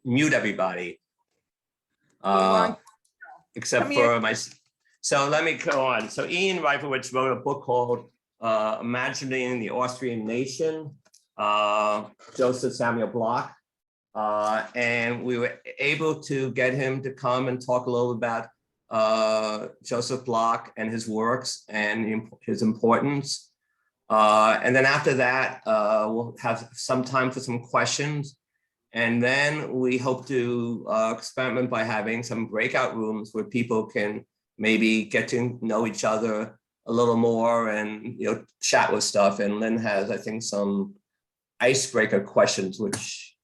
mute everybody, except for my. So let me go on. So Ian Reiforwitz wrote a book called Imagining the Austrian Nation, Joseph Samuel Bloch. And we were able to get him to come and talk a little about Joseph Bloch and his works and his importance. And then after that, we'll have some time for some questions. And then we hope to experiment by having some breakout rooms where people can maybe get to know each other a little more and chat with stuff. And Lynn has, I think, some icebreaker questions, which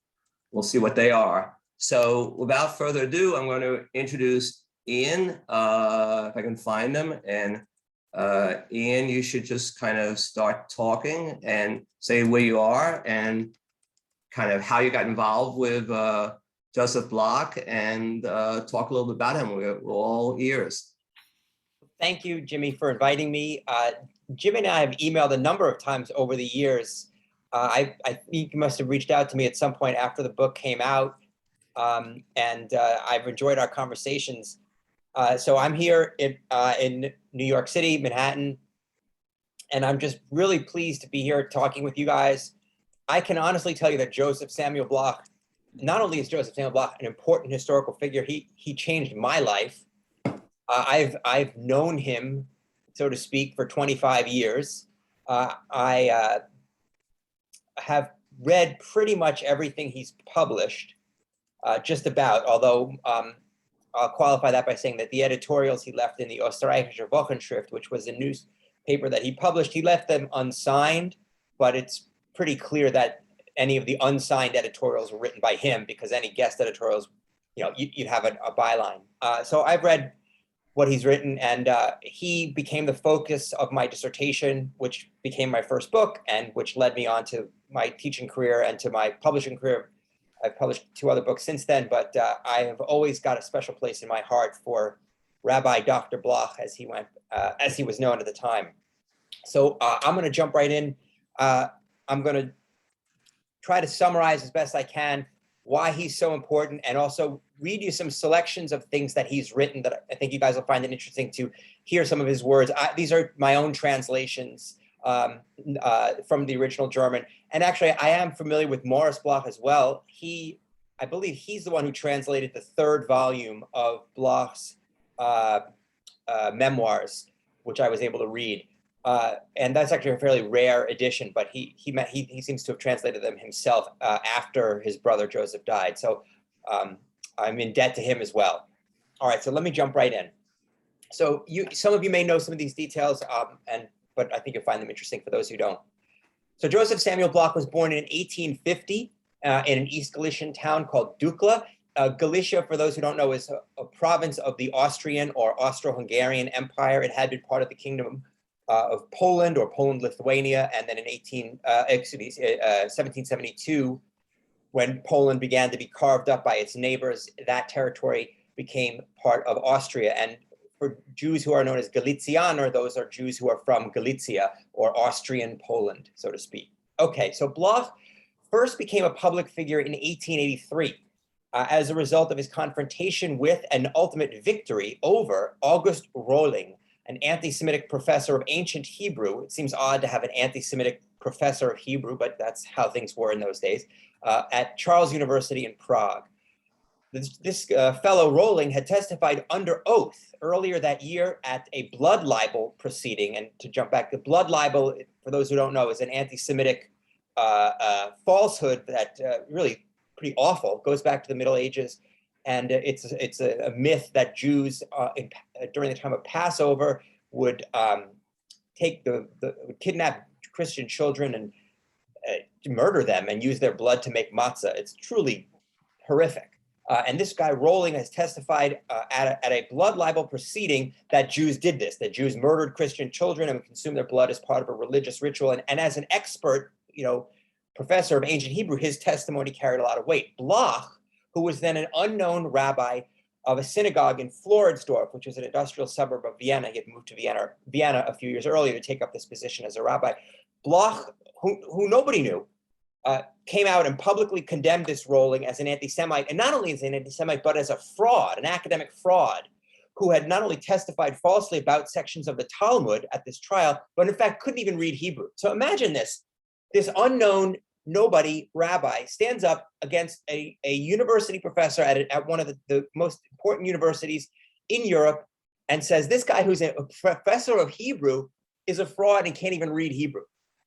we'll see what they are. So without further ado, I'm going to introduce Ian, if I can find them. And Ian, you should just kind of start talking and say where you are and kind of how you got involved with Joseph Bloch, and talk a little bit about him. We're all ears. Thank you, Jimmy, for inviting me. Jimmy and I have emailed a number of times over the years. I think you must have reached out to me at some point after the book came out, and I've enjoyed our conversations. So I'm here in New York City, Manhattan, and I'm just really pleased to be here talking with you guys. I can honestly tell you that Joseph Samuel Bloch, not only is Joseph Samuel Bloch an important historical figure, he changed my life. I've known him, so to speak, for 25 years. I have read pretty much everything he's published, just about, although I'll qualify that by saying that the editorials he left in the Österreichische Wochenschrift, which was a newspaper that he published, he left them unsigned, but it's pretty clear that any of the unsigned editorials were written by him, because any guest editorials, you'd have a byline. So I've read what he's written, and he became the focus of my dissertation, which became my first book, and which led me on to my teaching career and to my publishing career. I've published 2 other books since then, but I have always got a special place in my heart for Rabbi Dr. Bloch, as he was known at the time. So I'm going to jump right in. I'm going to try to summarize as best I can why he's so important, and also read you some selections of things that he's written that I think you guys will find it interesting to hear some of his words. These are my own translations from the original German. And actually, I am familiar with Maurice Bloch as well. I believe he's the one who translated the 3rd volume of Bloch's memoirs, which I was able to read. And that's actually a fairly rare edition, but he seems to have translated them himself after his brother Joseph died. So I'm in debt to him as well. All right, so let me jump right in. So some of you may know some of these details, but I think you'll find them interesting for those who don't. So Joseph Samuel Bloch was born in 1850 in an East Galician town called Dukla. Galicia, for those who don't know, is a province of the Austrian or Austro-Hungarian Empire. It had been part of the Kingdom of Poland, or Poland-Lithuania, and then in 1772, when Poland began to be carved up by its neighbors, that territory became part of Austria. And for Jews who are known as Galicianer, those are Jews who are from Galicia, or Austrian Poland, so to speak. Okay, so Bloch first became a public figure in 1883 as a result of his confrontation with and ultimate victory over August Rohling, an anti-Semitic professor of ancient Hebrew. It seems odd to have an anti-Semitic professor of Hebrew, but that's how things were in those days, at Charles University in Prague. This fellow Rohling had testified under oath earlier that year at a blood libel proceeding. And to jump back, the blood libel, for those who don't know, is an anti-Semitic falsehood that really pretty awful, goes back to the Middle Ages. And it's a myth that Jews during the time of Passover would would kidnap Christian children and murder them and use their blood to make matzah. It's truly horrific. And this guy Rohling has testified at a blood libel proceeding that Jews did this, that Jews murdered Christian children and consumed their blood as part of a religious ritual. And as an expert, professor of ancient Hebrew, his testimony carried a lot of weight. Bloch, who was then an unknown rabbi of a synagogue in Floridsdorf, which was an industrial suburb of Vienna. He had moved to Vienna a few years earlier to take up this position as a rabbi. Bloch, who nobody knew, came out and publicly condemned this Rolling as an anti-Semite, and not only as an anti-Semite, but as a fraud, an academic fraud, who had not only testified falsely about sections of the Talmud at this trial, but in fact couldn't even read Hebrew. So imagine this unknown nobody rabbi stands up against a university professor at one of the most important universities in Europe and says, this guy who's a professor of Hebrew is a fraud and can't even read Hebrew.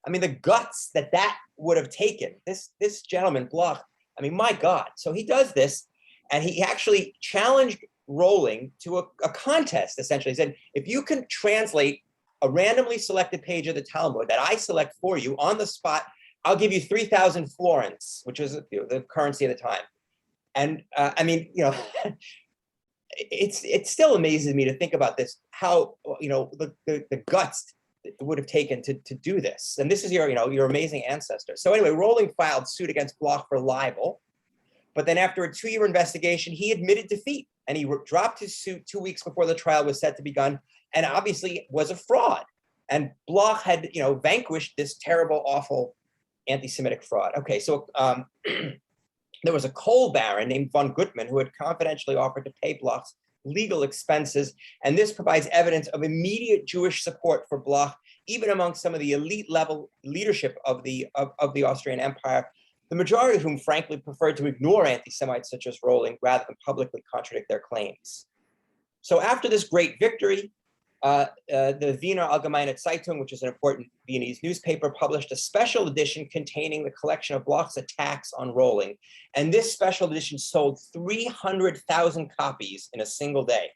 I mean, the guts that would have taken, this gentleman, Bloch, I mean, my God. So he does this, and he actually challenged Rolling to a contest, essentially. He said, if you can translate a randomly selected page of the Talmud that I select for you on the spot, I'll give you 3,000 florins, which was the currency at the time. And I mean, it still amazes me to think about this, how, the guts it would have taken to do this. And this is your amazing ancestor. So anyway, Rolling filed suit against Bloch for libel. But then after a 2-year investigation, he admitted defeat, and he dropped his suit 2 weeks before the trial was set to begun, and obviously was a fraud. And Bloch had, vanquished this terrible, awful anti-Semitic fraud. Okay, so there was a coal baron named von Gutmann who had confidentially offered to pay Bloch's legal expenses, and this provides evidence of immediate Jewish support for Bloch, even among some of the elite level leadership of the Austrian Empire, the majority of whom frankly preferred to ignore anti-Semites such as Rolling rather than publicly contradict their claims. So after this great victory, the Wiener Allgemeine Zeitung, which is an important Viennese newspaper, published a special edition containing the collection of Bloch's attacks on Rolling. And this special edition sold 300,000 copies in a single day.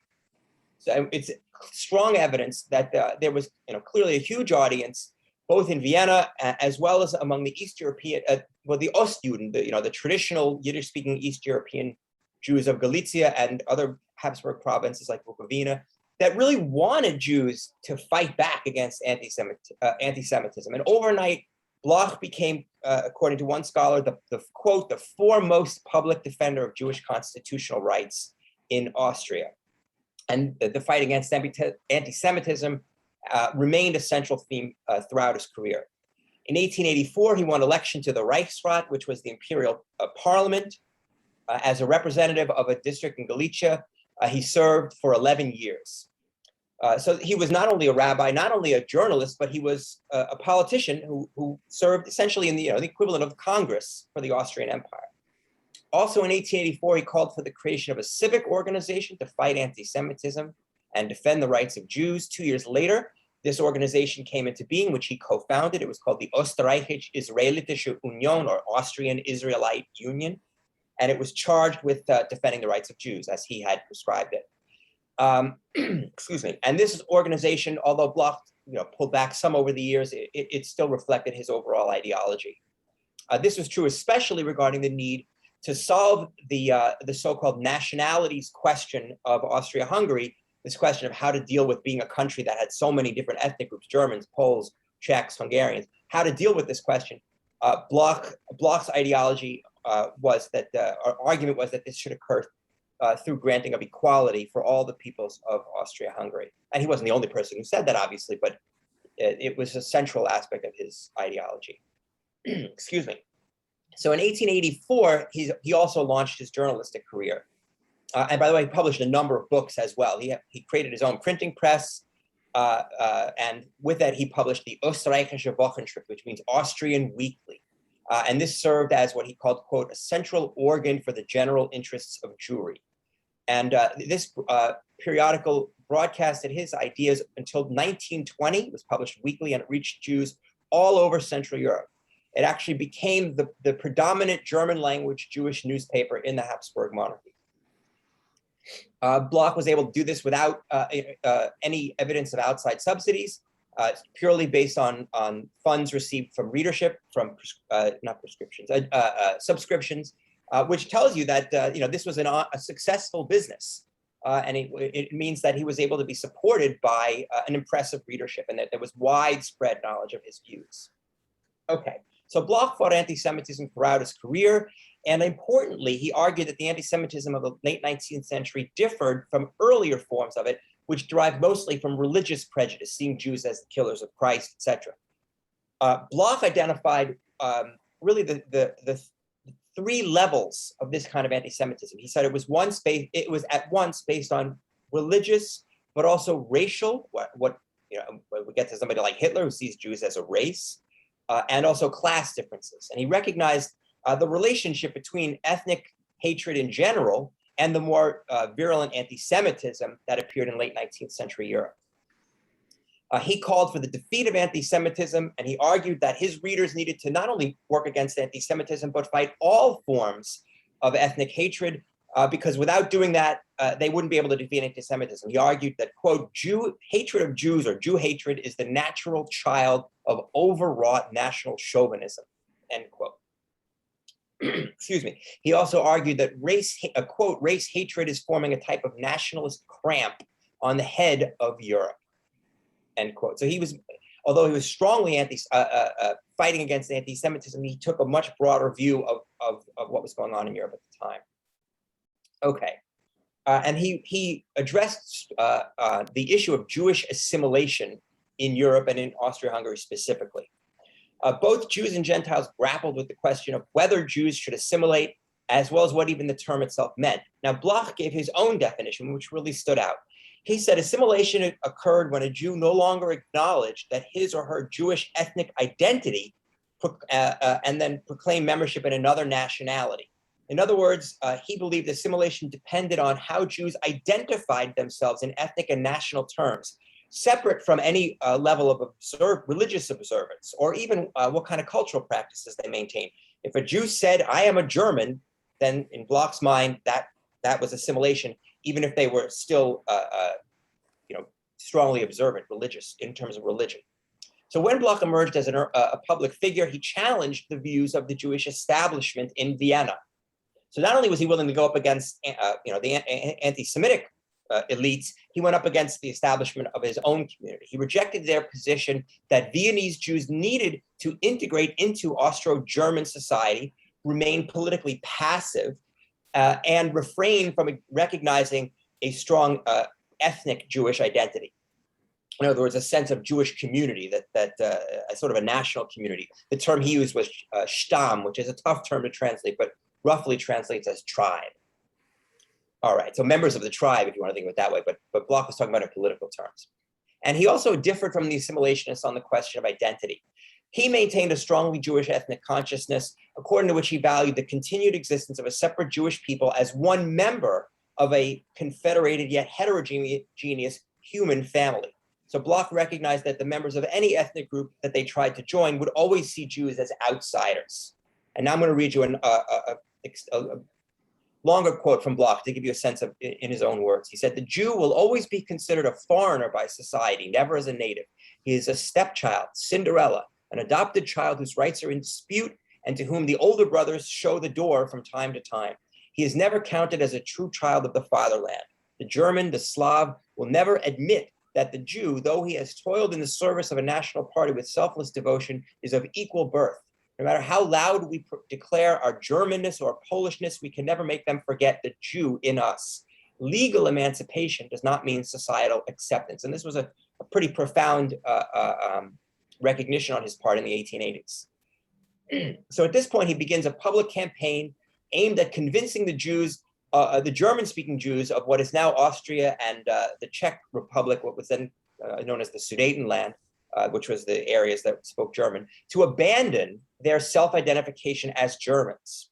So it's strong evidence that there was clearly a huge audience, both in Vienna as well as among the East European, the Ostjuden, the traditional Yiddish-speaking East European Jews of Galicia and other Habsburg provinces like Bukovina, that really wanted Jews to fight back against anti-Semitism. And overnight, Bloch became, according to one scholar, the quote, the foremost public defender of Jewish constitutional rights in Austria. And the fight against anti-Semitism remained a central theme throughout his career. In 1884, he won election to the Reichsrat, which was the imperial parliament. As a representative of a district in Galicia, he served for 11 years. So he was not only a rabbi, not only a journalist, but he was a politician who served essentially in the equivalent of Congress for the Austrian Empire. Also in 1884, he called for the creation of a civic organization to fight anti-Semitism and defend the rights of Jews. 2 years later, this organization came into being, which he co-founded. It was called the Österreichisch-Israelitische Union, or Austrian Israelite Union. And it was charged with defending the rights of Jews, as he had prescribed it. Excuse me. And this organization, although Bloch pulled back some over the years, it still reflected his overall ideology. This was true especially regarding the need to solve the so-called nationalities question of Austria-Hungary, this question of how to deal with being a country that had so many different ethnic groups, Germans, Poles, Czechs, Hungarians, how to deal with this question. Bloch's ideology was that, our argument was that this should occur through granting of equality for all the peoples of Austria-Hungary. And he wasn't the only person who said that, obviously, but it was a central aspect of his ideology. Excuse me. So in 1884, he also launched his journalistic career. And by the way, he published a number of books as well. He created his own printing press. And with that, he published the Österreichische Wochenschrift, which means Austrian Weekly. And this served as what he called, quote, a central organ for the general interests of Jewry. And this periodical broadcasted his ideas until 1920. It was published weekly, and it reached Jews all over Central Europe. It actually became the predominant German language Jewish newspaper in the Habsburg monarchy. Bloch was able to do this without any evidence of outside subsidies, purely based on funds received from readership, from subscriptions, which tells you that this was a successful business, and it means that he was able to be supported by an impressive readership, and that there was widespread knowledge of his views. Okay, so Bloch fought anti-Semitism throughout his career. And importantly, he argued that the anti-Semitism of the late 19th century differed from earlier forms of it, which derived mostly from religious prejudice, seeing Jews as the killers of Christ, etc. Bloch identified really the three levels of this kind of anti-Semitism. He said it was at once based on religious, but also racial. What we get to somebody like Hitler, who sees Jews as a race, and also class differences. And he recognized the relationship between ethnic hatred in general and the more virulent anti-Semitism that appeared in late 19th century Europe. He called for the defeat of anti-Semitism, and he argued that his readers needed to not only work against anti-Semitism, but fight all forms of ethnic hatred, because without doing that, they wouldn't be able to defeat anti-Semitism. He argued that, quote, hatred of Jews or Jew hatred is the natural child of overwrought national chauvinism, end quote. Excuse me. He also argued that quote, race hatred is forming a type of nationalist cramp on the head of Europe, end quote. So although he was strongly fighting against anti-Semitism, he took a much broader view of what was going on in Europe at the time. Okay. And he addressed the issue of Jewish assimilation in Europe and in Austria-Hungary specifically. Both Jews and Gentiles grappled with the question of whether Jews should assimilate, as well as what even the term itself meant. Now, Bloch gave his own definition, which really stood out. He said assimilation occurred when a Jew no longer acknowledged that his or her Jewish ethnic identity and then proclaimed membership in another nationality. In other words, he believed assimilation depended on how Jews identified themselves in ethnic and national terms, separate from any level of religious observance, or even what kind of cultural practices they maintain. If a Jew said, "I am a German," then in Bloch's mind, that was assimilation, even if they were still strongly observant, religious, in terms of religion. So when Bloch emerged as a public figure, he challenged the views of the Jewish establishment in Vienna. So not only was he willing to go up against the anti-Semitic elites, he went up against the establishment of his own community. He rejected their position that Viennese Jews needed to integrate into Austro-German society, remain politically passive, and refrain from recognizing a strong ethnic Jewish identity. In other words, a sense of Jewish community, a sort of a national community. The term he used was Stamm, which is a tough term to translate, but roughly translates as tribe. All right, so members of the tribe, if you want to think of it that way, but Bloch was talking about it in political terms. And he also differed from the assimilationists on the question of identity. He maintained a strongly Jewish ethnic consciousness, according to which he valued the continued existence of a separate Jewish people as one member of a confederated yet heterogeneous human family. So Bloch recognized that the members of any ethnic group that they tried to join would always see Jews as outsiders. And now I'm going to read you a longer quote from Bloch to give you a sense of, in his own words. He said, "The Jew will always be considered a foreigner by society, never as a native. He is a stepchild, Cinderella, an adopted child whose rights are in dispute and to whom the older brothers show the door from time to time. He is never counted as a true child of the fatherland. The German, the Slav, will never admit that the Jew, though he has toiled in the service of a national party with selfless devotion, is of equal birth. No matter how loud we declare our Germanness or Polishness, we can never make them forget the Jew in us. Legal emancipation does not mean societal acceptance." And this was a pretty profound recognition on his part in the 1880s. So at this point, he begins a public campaign aimed at convincing the Jews, the German-speaking Jews of what is now Austria and the Czech Republic, what was then known as the Sudetenland, which was the areas that spoke German, to abandon their self-identification as Germans.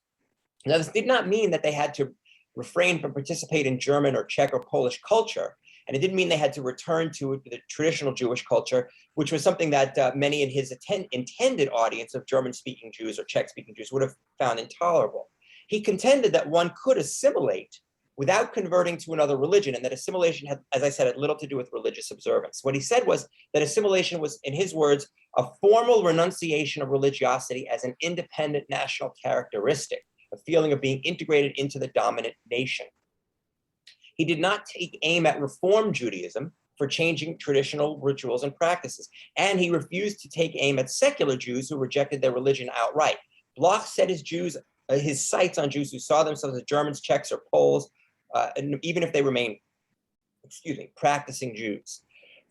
Now, this did not mean that they had to refrain from participating in German or Czech or Polish culture, and it didn't mean they had to return to the traditional Jewish culture, which was something that many in his intended audience of German-speaking Jews or Czech-speaking Jews would have found intolerable. He contended that one could assimilate without converting to another religion, and that assimilation had, as I said, had little to do with religious observance. What he said was that assimilation was, in his words, a formal renunciation of religiosity as an independent national characteristic, a feeling of being integrated into the dominant nation. He did not take aim at Reform Judaism for changing traditional rituals and practices, and he refused to take aim at secular Jews who rejected their religion outright. Bloch set his sights on Jews who saw themselves as Germans, Czechs, or Poles, and even if they remain, practicing Jews.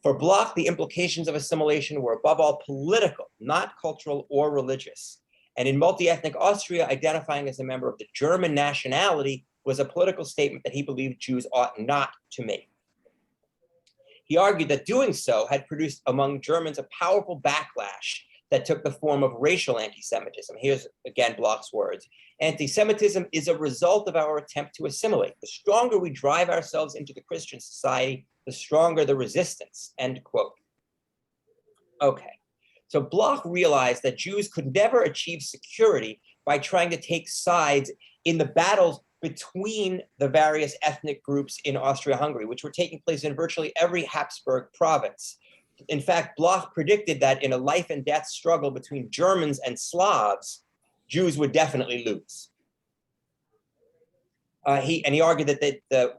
For Bloch, the implications of assimilation were above all political, not cultural or religious. And in multi-ethnic Austria, identifying as a member of the German nationality was a political statement that he believed Jews ought not to make. He argued that doing so had produced among Germans a powerful backlash that took the form of racial anti-Semitism. Here's again Bloch's words. Anti-Semitism is a result of our attempt to assimilate. The stronger we drive ourselves into the Christian society, the stronger the resistance, end quote. Okay, so Bloch realized that Jews could never achieve security by trying to take sides in the battles between the various ethnic groups in Austria-Hungary, which were taking place in virtually every Habsburg province. In fact, Bloch predicted that in a life and death struggle between Germans and Slavs, Jews would definitely lose. He argued that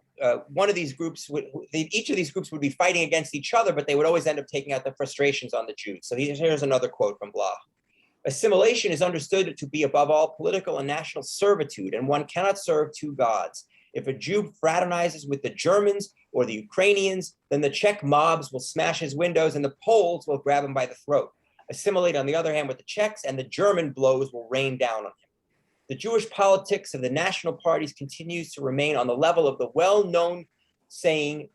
one of these groups each of these groups would be fighting against each other, but they would always end up taking out their frustrations on the Jews. So here's another quote from Bloch. Assimilation is understood to be above all political and national servitude, and one cannot serve two gods. If a Jew fraternizes with the Germans or the Ukrainians, then the Czech mobs will smash his windows and the Poles will grab him by the throat. Assimilate, on the other hand, with the Czechs, and the German blows will rain down on him. The Jewish politics of the national parties continues to remain on the level of the well-known saying,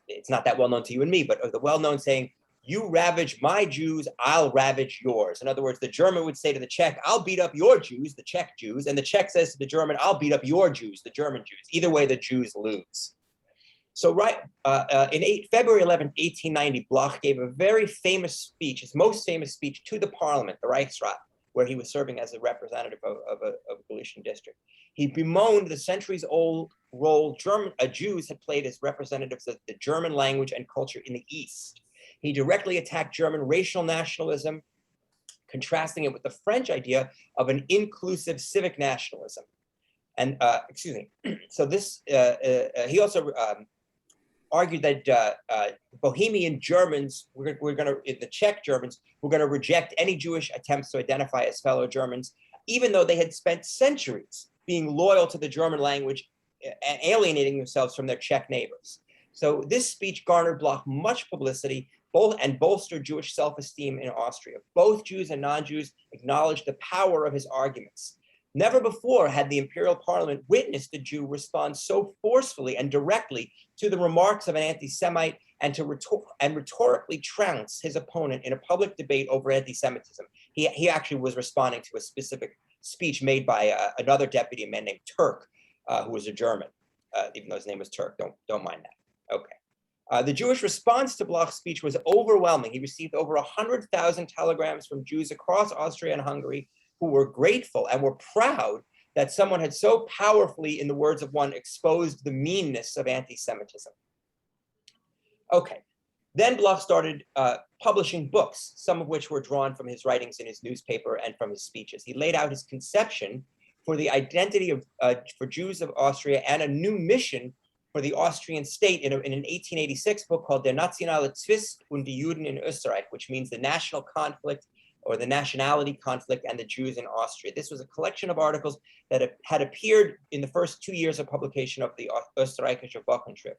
it's not that well-known to you and me, but of the well-known saying, you ravage my Jews, I'll ravage yours. In other words, the German would say to the Czech, I'll beat up your Jews, the Czech Jews, and the Czech says to the German, I'll beat up your Jews, the German Jews. Either way, the Jews lose. So February 11, 1890, Bloch gave a very famous speech, his most famous speech to the parliament, the Reichsrat, where he was serving as a representative of a Galician district. He bemoaned the centuries-old role Jews had played as representatives of the German language and culture in the East. He directly attacked German racial nationalism, contrasting it with the French idea of an inclusive civic nationalism. And so this, he also argued that Bohemian Germans, the Czech Germans, were going to reject any Jewish attempts to identify as fellow Germans, even though they had spent centuries being loyal to the German language and alienating themselves from their Czech neighbors. So this speech garnered Bloch much publicity, and bolstered Jewish self-esteem in Austria. Both Jews and non-Jews acknowledged the power of his arguments. Never before had the imperial parliament witnessed a Jew respond so forcefully and directly to the remarks of an anti-Semite and rhetorically trounce his opponent in a public debate over anti-Semitism. He actually was responding to a specific speech made by another deputy, a man named Turk, who was a German, even though his name was Turk. Don't mind that. Okay. The Jewish response to Bloch's speech was overwhelming. He received over 100,000 telegrams from Jews across Austria and Hungary who were grateful and were proud that someone had so powerfully, in the words of one, exposed the meanness of anti-Semitism. Okay, then Bloch started publishing books, some of which were drawn from his writings in his newspaper and from his speeches. He laid out his conception for the identity of for Jews of Austria and a new mission for the Austrian state in an 1886 book called Der nationale Zwist und die Juden in Österreich, which means the national conflict or the nationality conflict and the Jews in Austria. This was a collection of articles that had appeared in the first 2 years of publication of the Österreichische Wochenschrift.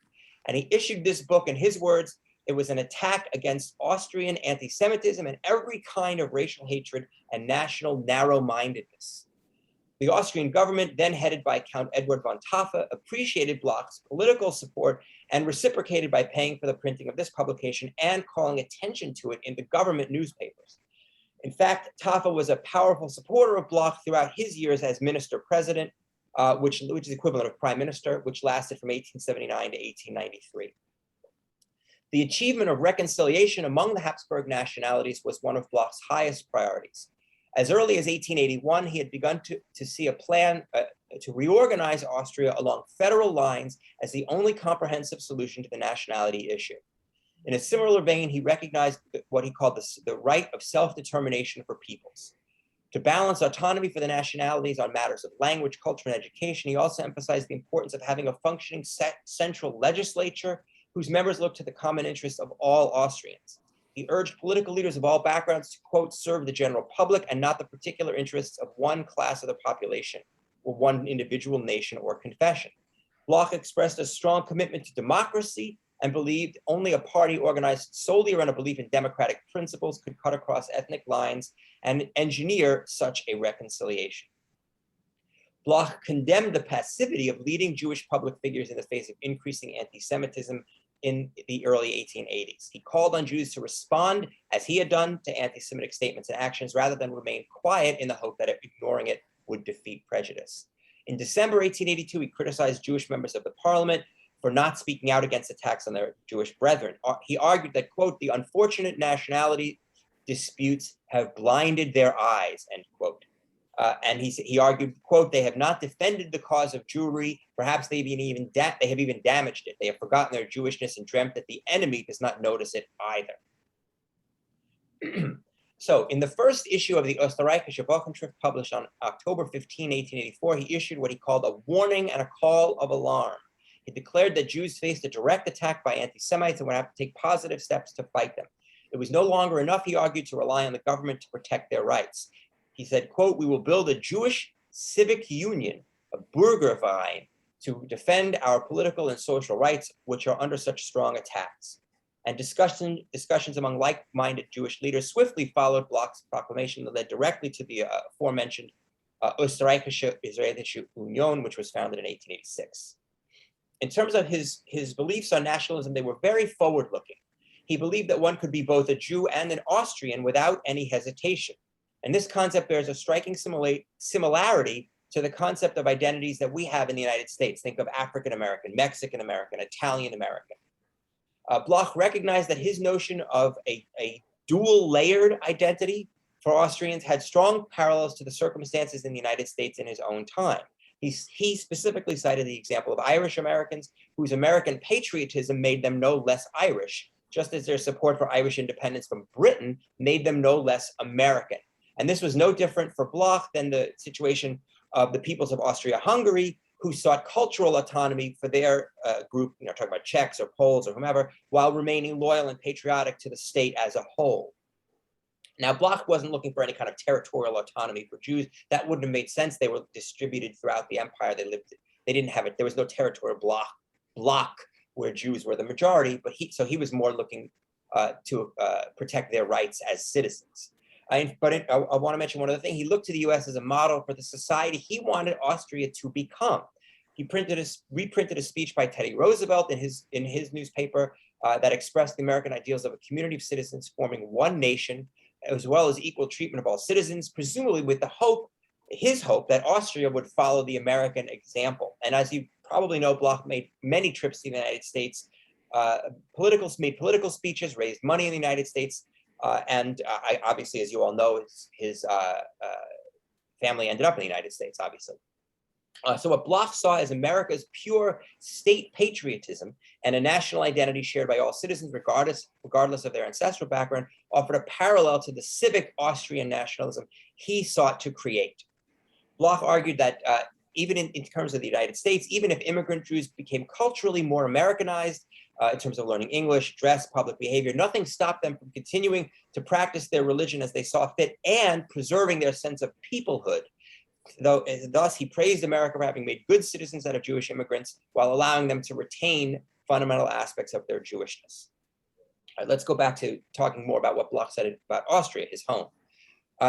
And he issued this book, in his words, it was an attack against Austrian anti-Semitism and every kind of racial hatred and national narrow-mindedness. The Austrian government, then headed by Count Edward von Taffa, appreciated Bloch's political support and reciprocated by paying for the printing of this publication and calling attention to it in the government newspapers. In fact, Taffa was a powerful supporter of Bloch throughout his years as minister-president, which is the equivalent of prime minister, which lasted from 1879 to 1893. The achievement of reconciliation among the Habsburg nationalities was one of Bloch's highest priorities. As early as 1881, he had begun to see a plan to reorganize Austria along federal lines as the only comprehensive solution to the nationality issue. In a similar vein, he recognized what he called the right of self-determination for peoples. To balance autonomy for the nationalities on matters of language, culture, and education, he also emphasized the importance of having a functioning central legislature whose members look to the common interests of all Austrians. He urged political leaders of all backgrounds to, quote, serve the general public and not the particular interests of one class of the population or one individual nation or confession. Bloch expressed a strong commitment to democracy and believed only a party organized solely around a belief in democratic principles could cut across ethnic lines and engineer such a reconciliation. Bloch condemned the passivity of leading Jewish public figures in the face of increasing anti-Semitism in the early 1880s. He called on Jews to respond, as he had done, to anti-Semitic statements and actions, rather than remain quiet in the hope that ignoring it would defeat prejudice. In December 1882, he criticized Jewish members of the parliament for not speaking out against attacks on their Jewish brethren. He argued that, quote, the unfortunate nationality disputes have blinded their eyes, end quote. And he argued, quote, they have not defended the cause of Jewry. Perhaps they have even damaged it. They have forgotten their Jewishness and dreamt that the enemy does not notice it either. So in the first issue of the Österreichische Wochenschrift, published on October 15, 1884, he issued what he called a warning and a call of alarm. He declared that Jews faced a direct attack by anti-Semites and would have to take positive steps to fight them. It was no longer enough, he argued, to rely on the government to protect their rights. He said, quote, we will build a Jewish civic union, a Bürgerverein, to defend our political and social rights, which are under such strong attacks. And discussions among like-minded Jewish leaders swiftly followed Bloch's proclamation that led directly to the aforementioned Österreichische Israelische Union, which was founded in 1886. In terms of his beliefs on nationalism, they were very forward-looking. He believed that one could be both a Jew and an Austrian without any hesitation. And this concept bears a striking similarity to the concept of identities that we have in the United States. Think of African-American, Mexican-American, Italian-American. Bloch recognized that his notion of a dual layered identity for Austrians had strong parallels to the circumstances in the United States in his own time. He specifically cited the example of Irish Americans whose American patriotism made them no less Irish, just as their support for Irish independence from Britain made them no less American. And this was no different for Bloch than the situation of the peoples of Austria-Hungary, who sought cultural autonomy for their group, talking about Czechs or Poles or whomever, while remaining loyal and patriotic to the state as a whole. Now, Bloch wasn't looking for any kind of territorial autonomy for Jews. That wouldn't have made sense. They were distributed throughout the empire. They didn't have it. There was no territorial block where Jews were the majority, but he was more looking to protect their rights as citizens. I want to mention one other thing. He looked to the US as a model for the society he wanted Austria to become. He reprinted a speech by Teddy Roosevelt in his newspaper that expressed the American ideals of a community of citizens forming one nation, as well as equal treatment of all citizens, presumably with his hope that Austria would follow the American example. And as you probably know, Bloch made many trips to the United States, made political speeches, raised money in the United States, and obviously, as you all know, his family ended up in the United States, obviously. So what Bloch saw as America's pure state patriotism and a national identity shared by all citizens, regardless of their ancestral background, offered a parallel to the civic Austrian nationalism he sought to create. Bloch argued that even in terms of the United States, even if immigrant Jews became culturally more Americanized, in terms of learning English, dress, public behavior, nothing stopped them from continuing to practice their religion as they saw fit and preserving their sense of peoplehood. Thus, he praised America for having made good citizens out of Jewish immigrants while allowing them to retain fundamental aspects of their Jewishness. All right, let's go back to talking more about what Bloch said about Austria, his home.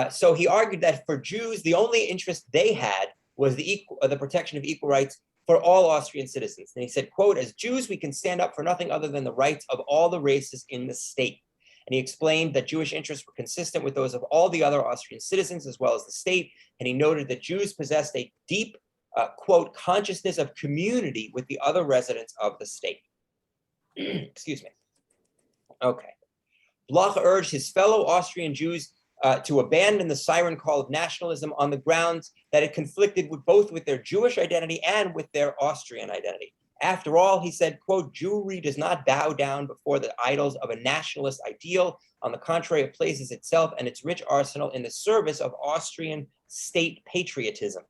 So he argued that for Jews, the only interest they had was the protection of equal rights for all Austrian citizens. And he said, quote, as Jews, we can stand up for nothing other than the rights of all the races in the state. And he explained that Jewish interests were consistent with those of all the other Austrian citizens as well as the state. And he noted that Jews possessed a deep, quote, consciousness of community with the other residents of the state. Excuse me. Okay. Bloch urged his fellow Austrian Jews to abandon the siren call of nationalism on the grounds that it conflicted both with their Jewish identity and with their Austrian identity. After all, he said, quote, Jewry does not bow down before the idols of a nationalist ideal. On the contrary, it places itself and its rich arsenal in the service of Austrian state patriotism.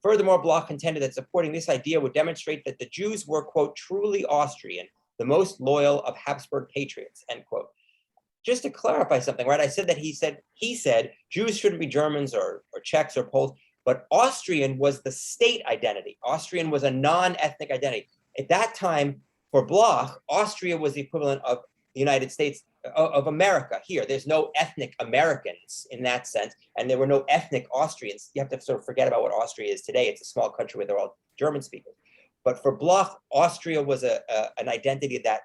Furthermore, Bloch contended that supporting this idea would demonstrate that the Jews were, quote, truly Austrian, the most loyal of Habsburg patriots, end quote. Just to clarify something, right? I said that he said Jews shouldn't be Germans or Czechs or Poles, but Austrian was the state identity. Austrian was a non-ethnic identity. At that time, For Bloch, Austria was the equivalent of the United States of America here. There's no ethnic Americans in that sense, and there were no ethnic Austrians. You have to sort of forget about what Austria is today. It's a small country where they're all German speakers. But for Bloch, Austria was an identity that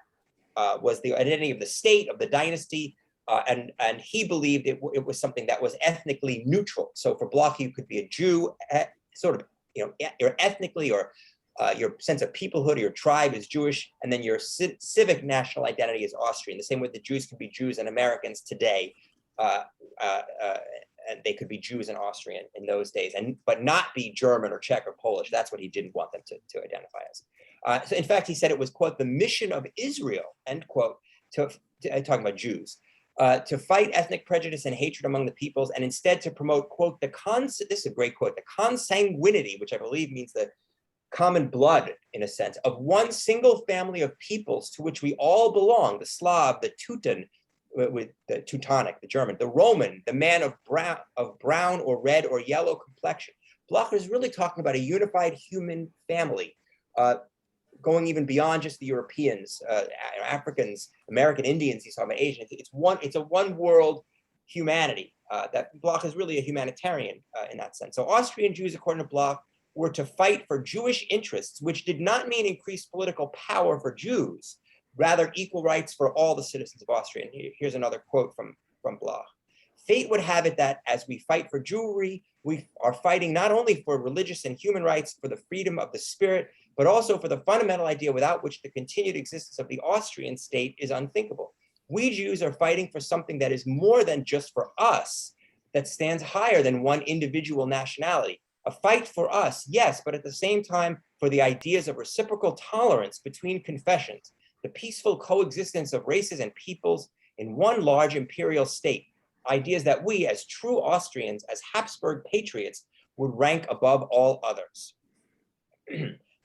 was the identity of the state, of the dynasty, and he believed it was something that was ethnically neutral. So for Bloch, you could be a Jew, sort of, you're ethnically, or your sense of peoplehood or your tribe is Jewish, and then your civic national identity is Austrian. The same way the Jews could be Jews and Americans today, and they could be Jews and Austrian in those days, but not be German or Czech or Polish. That's what he didn't want them to identify as. So in fact, he said it was, quote, the mission of Israel, end quote, talking about Jews, to fight ethnic prejudice and hatred among the peoples, and instead to promote, quote, this is a great quote, the consanguinity, which I believe means the common blood, in a sense, of one single family of peoples to which we all belong: the Slav, the Teuton, with the Teutonic, the German, the Roman, the man of brown or red or yellow complexion. Bloch is really talking about a unified human family, going even beyond just the Europeans, Africans, American Indians. He's talking about Asians. It's a one world humanity. That Bloch is really a humanitarian in that sense. So Austrian Jews, according to Bloch, were to fight for Jewish interests, which did not mean increased political power for Jews, rather equal rights for all the citizens of Austria. And here's another quote from Bloch. Fate would have it that as we fight for Jewry, we are fighting not only for religious and human rights, for the freedom of the spirit, but also for the fundamental idea without which the continued existence of the Austrian state is unthinkable. We Jews are fighting for something that is more than just for us, that stands higher than one individual nationality. A fight for us, yes, but at the same time for the ideas of reciprocal tolerance between confessions, the peaceful coexistence of races and peoples in one large imperial state, ideas that we as true Austrians, as Habsburg patriots, would rank above all others.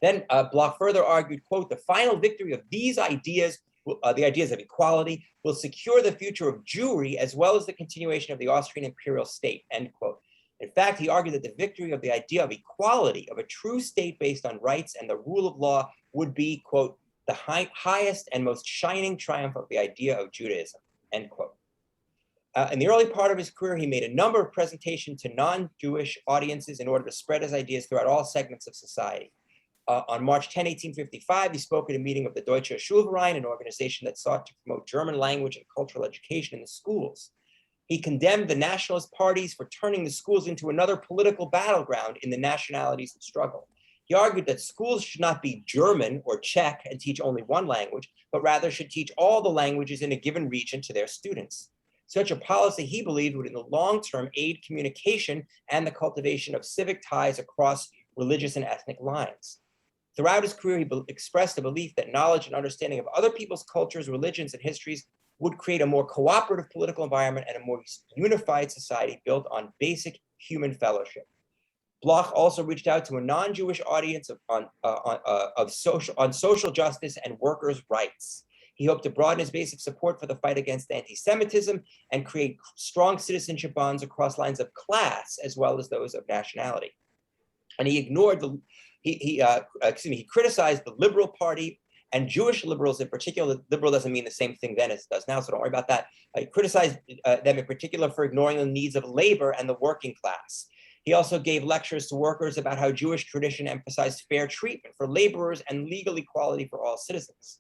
Then Bloch further argued, quote, the final victory of these ideas, the ideas of equality, will secure the future of Jewry as well as the continuation of the Austrian imperial state, end quote. In fact, he argued that the victory of the idea of equality, of a true state based on rights and the rule of law, would be, quote, the highest and most shining triumph of the idea of Judaism, end quote. In the early part of his career, he made a number of presentations to non-Jewish audiences in order to spread his ideas throughout all segments of society. On March 10, 1855, he spoke at a meeting of the Deutsche Schulverein, an organization that sought to promote German language and cultural education in the schools. He condemned the nationalist parties for turning the schools into another political battleground in the nationalities of struggle. He argued that schools should not be German or Czech and teach only one language, but rather should teach all the languages in a given region to their students. Such a policy, he believed, would in the long term aid communication and the cultivation of civic ties across religious and ethnic lines. Throughout his career, he expressed a belief that knowledge and understanding of other people's cultures, religions, and histories would create a more cooperative political environment and a more unified society built on basic human fellowship. Bloch also reached out to a non-Jewish audience on social justice and workers' rights. He hoped to broaden his base of support for the fight against anti-Semitism and create strong citizenship bonds across lines of class as well as those of nationality. And he ignored he criticized the Liberal Party and Jewish liberals in particular. Liberal doesn't mean the same thing then as it does now, so don't worry about that. He criticized them in particular for ignoring the needs of labor and the working class. He also gave lectures to workers about how Jewish tradition emphasized fair treatment for laborers and legal equality for all citizens.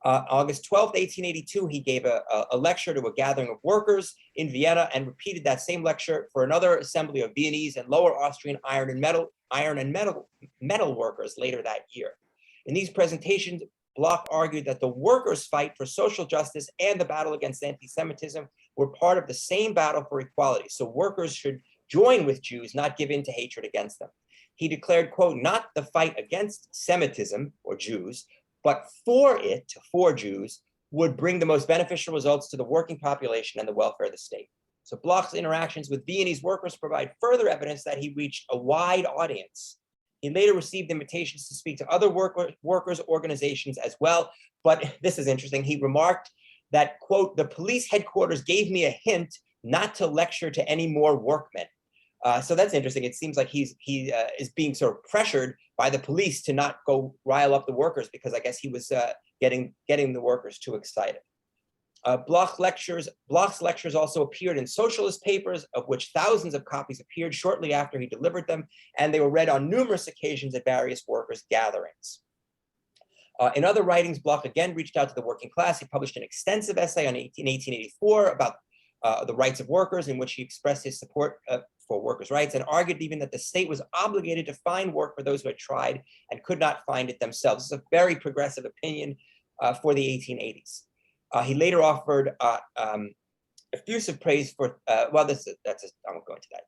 August 12, 1882, he gave a lecture to a gathering of workers in Vienna and repeated that same lecture for another assembly of Viennese and Lower Austrian iron and metal workers later that year. In these presentations, Bloch argued that the workers' fight for social justice and the battle against anti-Semitism were part of the same battle for equality. So workers should join with Jews, not give in to hatred against them. He declared, quote, not the fight against Semitism or Jews, but for Jews, would bring the most beneficial results to the working population and the welfare of the state. So Bloch's interactions with Viennese workers provide further evidence that he reached a wide audience. He later received invitations to speak to other workers' organizations as well. But this is interesting. He remarked that, quote, the police headquarters gave me a hint not to lecture to any more workmen. So that's interesting. It seems like he is being sort of pressured by the police to not go rile up the workers, because I guess he was getting the workers too excited. Bloch's lectures also appeared in socialist papers, of which thousands of copies appeared shortly after he delivered them, and they were read on numerous occasions at various workers' gatherings. In other writings, Bloch again reached out to the working class. He published an extensive essay in 1884 about the rights of workers, in which he expressed his support for workers' rights and argued even that the state was obligated to find work for those who had tried and could not find it themselves. This is a very progressive opinion for the 1880s. He later offered effusive praise for, I won't go into that.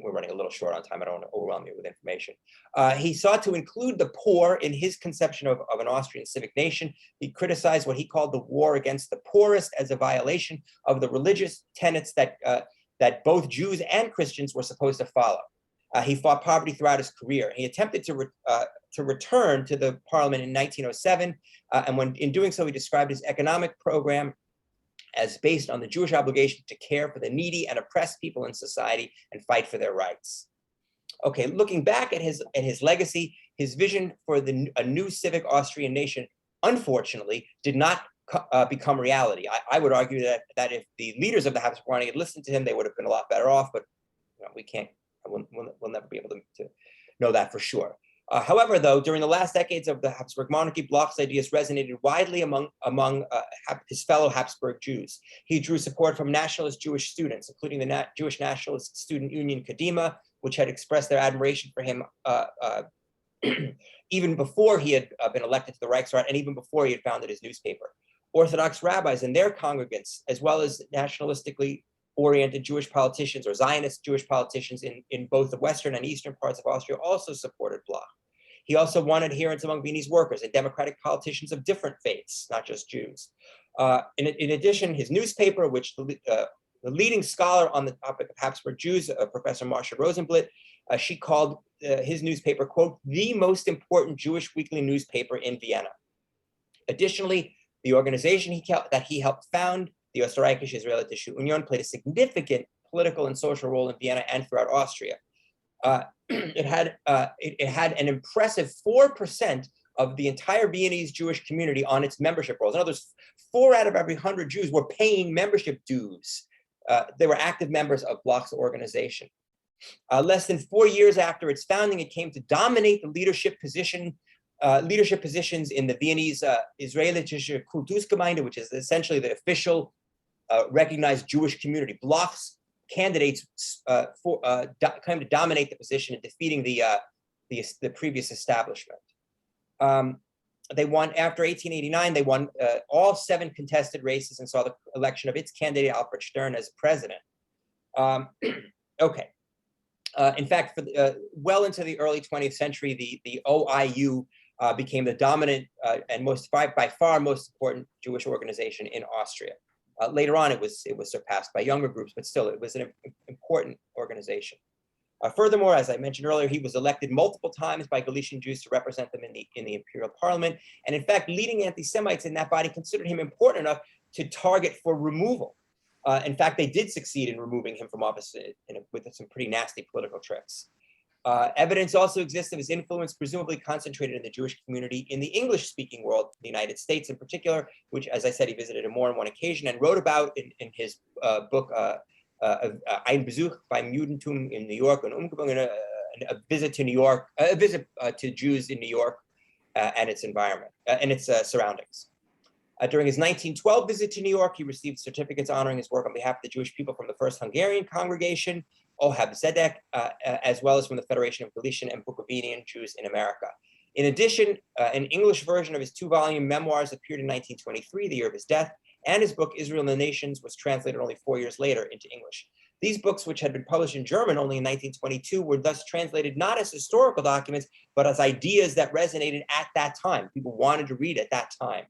We're running a little short on time. I don't want to overwhelm you with information. He sought to include the poor in his conception of an Austrian civic nation. He criticized what he called the war against the poorest as a violation of the religious tenets that both Jews and Christians were supposed to follow. He fought poverty throughout his career. He attempted to return to the parliament in 1907, and in doing so, he described his economic program as based on the Jewish obligation to care for the needy and oppressed people in society and fight for their rights. Okay, looking back at his legacy, his vision for a new civic Austrian nation, unfortunately, did not become reality. I would argue that if the leaders of the Habsburg had listened to him, they would have been a lot better off, but we can't, we'll never be able to know that for sure. However, though, during the last decades of the Habsburg monarchy, Bloch's ideas resonated widely among his fellow Habsburg Jews. He drew support from nationalist Jewish students, including the Jewish Nationalist Student Union Kadima, which had expressed their admiration for him even before he had been elected to the Reichsrat and even before he had founded his newspaper. Orthodox rabbis and their congregants, as well as nationalistically oriented Jewish politicians or Zionist Jewish politicians in both the western and eastern parts of Austria, also supported Bloch. He also won adherents among Viennese workers and democratic politicians of different faiths, not just Jews. In addition, his newspaper, which the leading scholar on the topic of Habsburg Jews, Professor Marcia Rosenblit, she called his newspaper, quote, the most important Jewish weekly newspaper in Vienna. Additionally, the organization that he helped found, the Österreichische Israelitische Union, played a significant political and social role in Vienna and throughout Austria. It had an impressive 4% of the entire Viennese Jewish community on its membership rolls. In other words, 4 out of every 100 Jews were paying membership dues. They were active members of Bloch's organization. Less than 4 years after its founding, it came to dominate the leadership positions in the Viennese Israelitische Kultusgemeinde, which is essentially the official recognized Jewish community. Bloch's candidates claimed to dominate the position in defeating the previous establishment. They won, after 1889, they won all 7 contested races and saw the election of its candidate, Alfred Stern, as president. Okay. In fact, well into the early 20th century, the OIU became the dominant and by far most important Jewish organization in Austria. Later on, it was surpassed by younger groups, but still, it was an important organization. Furthermore, as I mentioned earlier, he was elected multiple times by Galician Jews to represent them in the imperial parliament. And in fact, leading anti-Semites in that body considered him important enough to target for removal. In fact, they did succeed in removing him from office with some pretty nasty political tricks. Evidence also exists of his influence, presumably concentrated in the Jewish community in the English-speaking world, the United States in particular, which, as I said, he visited on more than one occasion and wrote about in his book, Ein Besuch beim Judentum in New York, a visit to New York, a visit to Jews in New York and its environment and its surroundings. During his 1912 visit to New York, he received certificates honoring his work on behalf of the Jewish people from the First Hungarian Congregation, Ohab Zedek, as well as from the Federation of Galician and Bukovinian Jews in America. In addition, an English version of his 2-volume memoirs appeared in 1923, the year of his death, and his book, Israel and the Nations, was translated only 4 years later into English. These books, which had been published in German only in 1922, were thus translated not as historical documents, but as ideas that resonated at that time. People wanted to read at that time.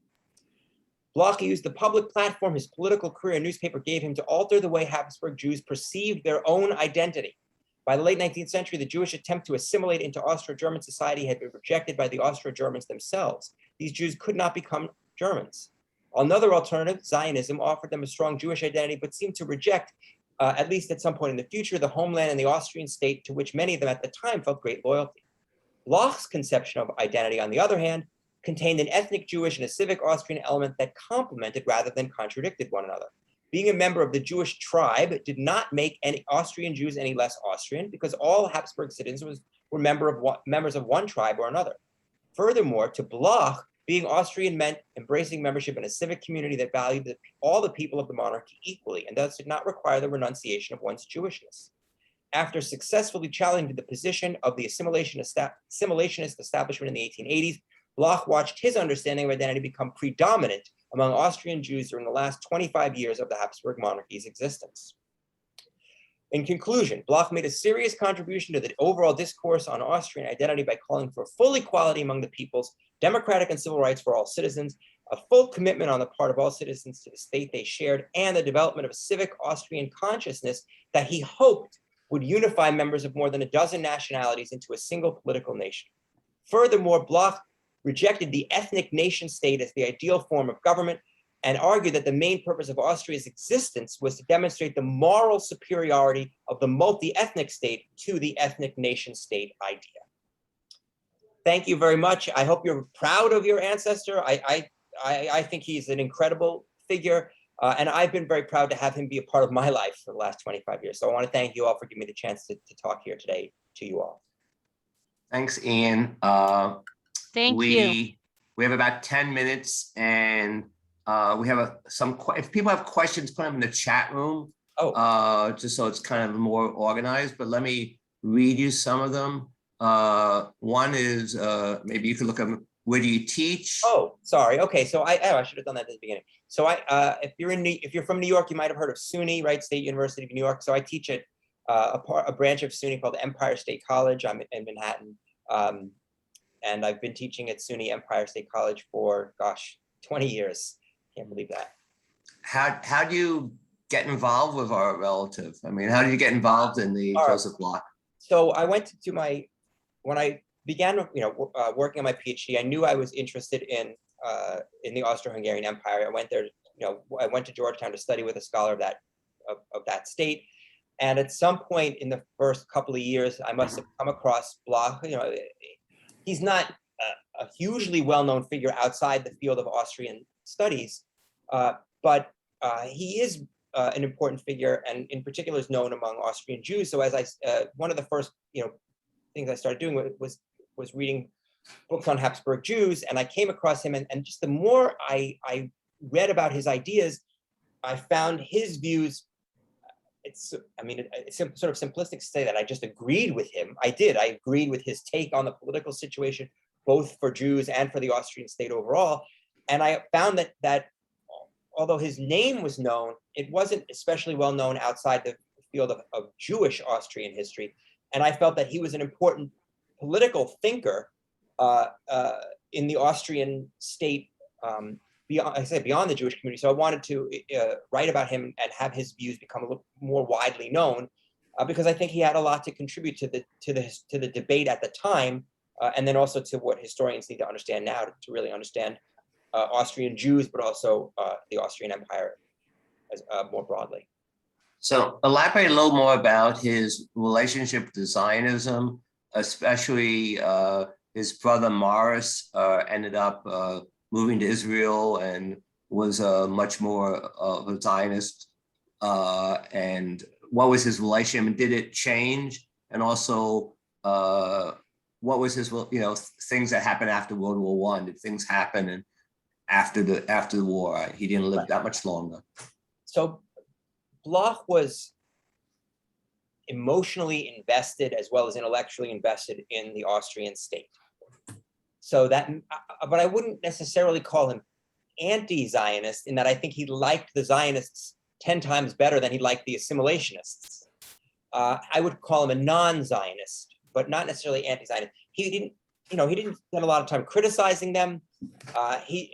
Bloch used the public platform his political career and newspaper gave him to alter the way Habsburg Jews perceived their own identity. By the late 19th century, the Jewish attempt to assimilate into Austro-German society had been rejected by the Austro-Germans themselves. These Jews could not become Germans. Another alternative, Zionism, offered them a strong Jewish identity, but seemed to reject at least at some point in the future, the homeland and the Austrian state to which many of them at the time felt great loyalty. Bloch's conception of identity, on the other hand, contained an ethnic Jewish and a civic Austrian element that complemented rather than contradicted one another. Being a member of the Jewish tribe did not make any Austrian Jews any less Austrian, because all Habsburg citizens were members of one tribe or another. Furthermore, to Bloch, being Austrian meant embracing membership in a civic community that valued all the people of the monarchy equally, and thus did not require the renunciation of one's Jewishness. After successfully challenging the position of the assimilationist establishment in the 1880s, Bloch watched his understanding of identity become predominant among Austrian Jews during the last 25 years of the Habsburg monarchy's existence. In conclusion, Bloch made a serious contribution to the overall discourse on Austrian identity by calling for full equality among the peoples, democratic and civil rights for all citizens, a full commitment on the part of all citizens to the state they shared, and the development of a civic Austrian consciousness that he hoped would unify members of more than a dozen nationalities into a single political nation. Furthermore, Bloch rejected the ethnic nation state as the ideal form of government and argued that the main purpose of Austria's existence was to demonstrate the moral superiority of the multi-ethnic state to the ethnic nation state idea. Thank you very much. I hope you're proud of your ancestor. I think he's an incredible figure, and I've been very proud to have him be a part of my life for the last 25 years. So I want to thank you all for giving me the chance to talk here today to you all. Thanks, Ian. Thank you. We have about 10 minutes, and we have if people have questions, put them in the chat room. Just so it's kind of more organized, but let me read you some of them. One is, maybe you could look up, where do you teach? Oh, sorry. Okay, so I should have done that at the beginning. So if you're from New York, you might have heard of SUNY, right? State University of New York. So I teach at a branch of SUNY called Empire State College. I'm in Manhattan. And I've been teaching at SUNY Empire State College for, 20 years. Can't believe that. How do you get involved with our relative? I mean, how did you get involved in the Joseph Bloch? So I went to when I began, working on my PhD, I knew I was interested in the Austro-Hungarian Empire. I went there, I went to Georgetown to study with a scholar of that state. And at some point in the first couple of years, I must have come across Bloch. He's not a hugely well-known figure outside the field of Austrian studies, but he is an important figure, and in particular is known among Austrian Jews. So as one of the first things I started doing was reading books on Habsburg Jews, and I came across him, and just the more I read about his ideas, I found his views. It's sort of simplistic to say that I just agreed with him. I agreed with his take on the political situation, both for Jews and for the Austrian state overall. And I found that although his name was known, it wasn't especially well known outside the field of Jewish Austrian history. And I felt that he was an important political thinker in the Austrian state, beyond the Jewish community. So I wanted to write about him and have his views become a little more widely known, because I think he had a lot to contribute to the debate at the time, and then also to what historians need to understand now to really understand Austrian Jews, but also the Austrian Empire more broadly. So elaborate a little more about his relationship to Zionism, especially his brother Morris ended up moving to Israel and was much more of a Zionist. And what was his relationship, and did it change? And also, what was his, things that happened after World War I? Did things happen and after the war? He didn't live that much longer. So Bloch was emotionally invested as well as intellectually invested in the Austrian state. So that, but I wouldn't necessarily call him anti-Zionist, in that I think he liked the Zionists 10 times better than he liked the assimilationists. I would call him a non-Zionist, but not necessarily anti-Zionist. He didn't spend a lot of time criticizing them. He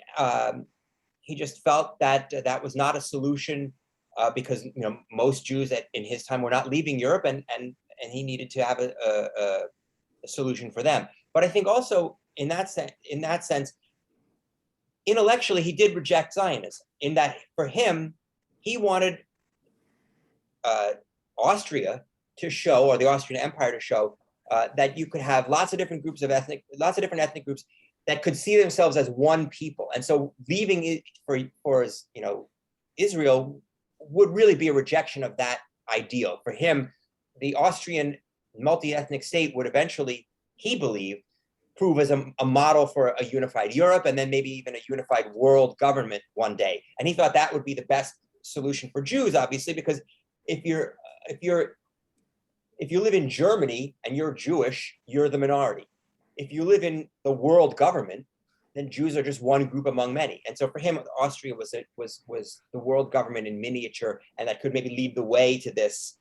just felt that that was not a solution, because most Jews in his time were not leaving Europe, and he needed to have a solution for them. But I think also in that sense, intellectually, he did reject Zionism, in that for him, he wanted Austria to show, or the Austrian Empire to show, that you could have lots of different different ethnic groups that could see themselves as one people. And so leaving it for Israel would really be a rejection of that ideal. For him, the Austrian multi-ethnic state would eventually, he believed, prove as a model for a unified Europe, and then maybe even a unified world government one day. And he thought that would be the best solution for Jews, obviously, because if you live in Germany and you're Jewish, you're the minority. If you live in the world government, then Jews are just one group among many. And so for him, Austria was the world government in miniature, and that could maybe lead the way to this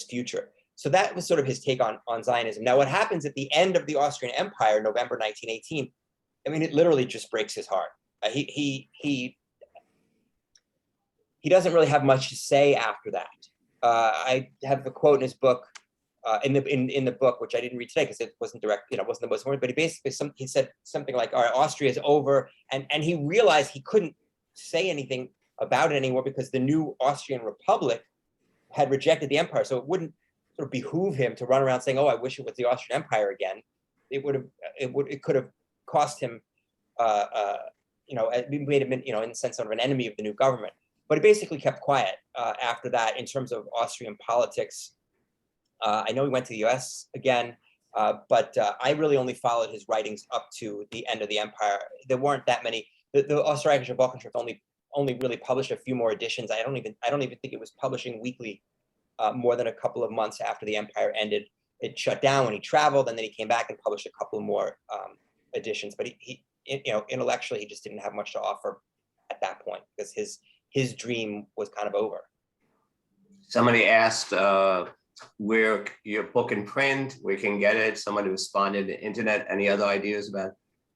future. So that was sort of his take on Zionism. Now, what happens at the end of the Austrian Empire, November 1918, I mean, it literally just breaks his heart. He doesn't really have much to say after that. I have the quote in his book, in the book, which I didn't read today because it wasn't direct, it wasn't the most important, but he said something like, all right, Austria is over. And he realized he couldn't say anything about it anymore because the new Austrian Republic had rejected the empire. So it wouldn't sort of behoove him to run around saying, oh, I wish it was the Austrian Empire again. It could have cost him, it made him, in the sense of an enemy of the new government. But he basically kept quiet after that in terms of Austrian politics. I know he went to the US again, but I really only followed his writings up to the end of the empire. There weren't that many. The Österreichische Wochenschrift only really published a few more editions. I don't even think it was publishing weekly more than a couple of months after the empire ended. It shut down when he traveled, and then he came back and published a couple more editions. But he intellectually, he just didn't have much to offer at that point because his dream was kind of over. Somebody asked where your book in print, where you can get it. Somebody responded to internet. Any other ideas about?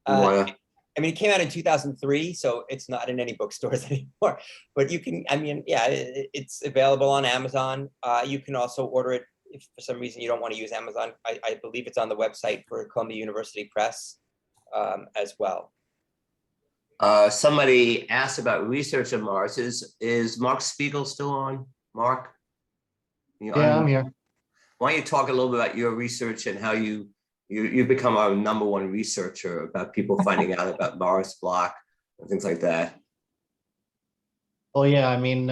I mean, it came out in 2003, so it's not in any bookstores anymore. But you can, it's available on Amazon. You can also order it if for some reason you don't want to use Amazon. I believe it's on the website for Columbia University Press as well. Somebody asked about research on Mars. Is Mark Spiegel still on? Mark? Yeah, I'm here. Why don't you talk a little bit about your research and how you've become our #1 researcher about people finding out about Morris Bloch and things like that? Oh yeah, I mean,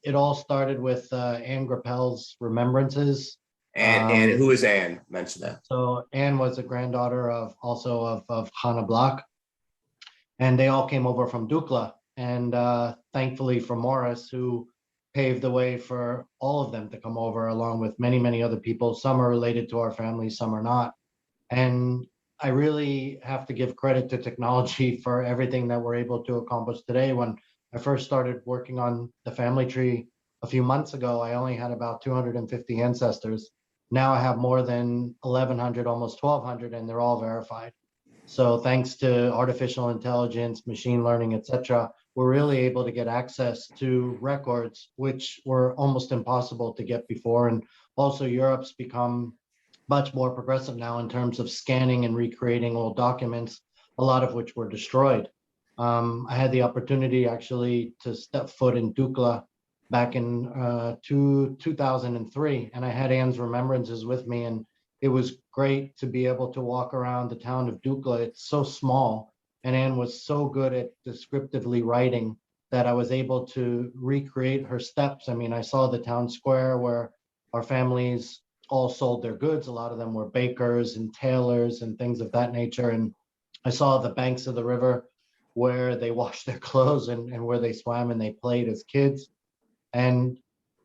it all started with Anne Grappel's remembrances. And who is Anne? Mention that. So Anne was a granddaughter of Hannah Bloch, and they all came over from Dukla, and thankfully for Morris, who paved the way for all of them to come over, along with many, many other people. Some are related to our family, some are not. And I really have to give credit to technology for everything that we're able to accomplish today. When I first started working on the family tree a few months ago, I only had about 250 ancestors. Now I have more than 1,100, almost 1,200, and they're all verified. So thanks to artificial intelligence, machine learning, etc., we're really able to get access to records which were almost impossible to get before. And also Europe's become much more progressive now in terms of scanning and recreating old documents, a lot of which were destroyed. I had the opportunity actually to step foot in Dukla back in 2003, and I had Anne's remembrances with me, and it was great to be able to walk around the town of Dukla. It's so small, and Anne was so good at descriptively writing that I was able to recreate her steps. I mean, I saw the town square where our families all sold their goods. A lot of them were bakers and tailors and things of that nature. And I saw the banks of the river where they washed their clothes and where they swam and they played as kids. And,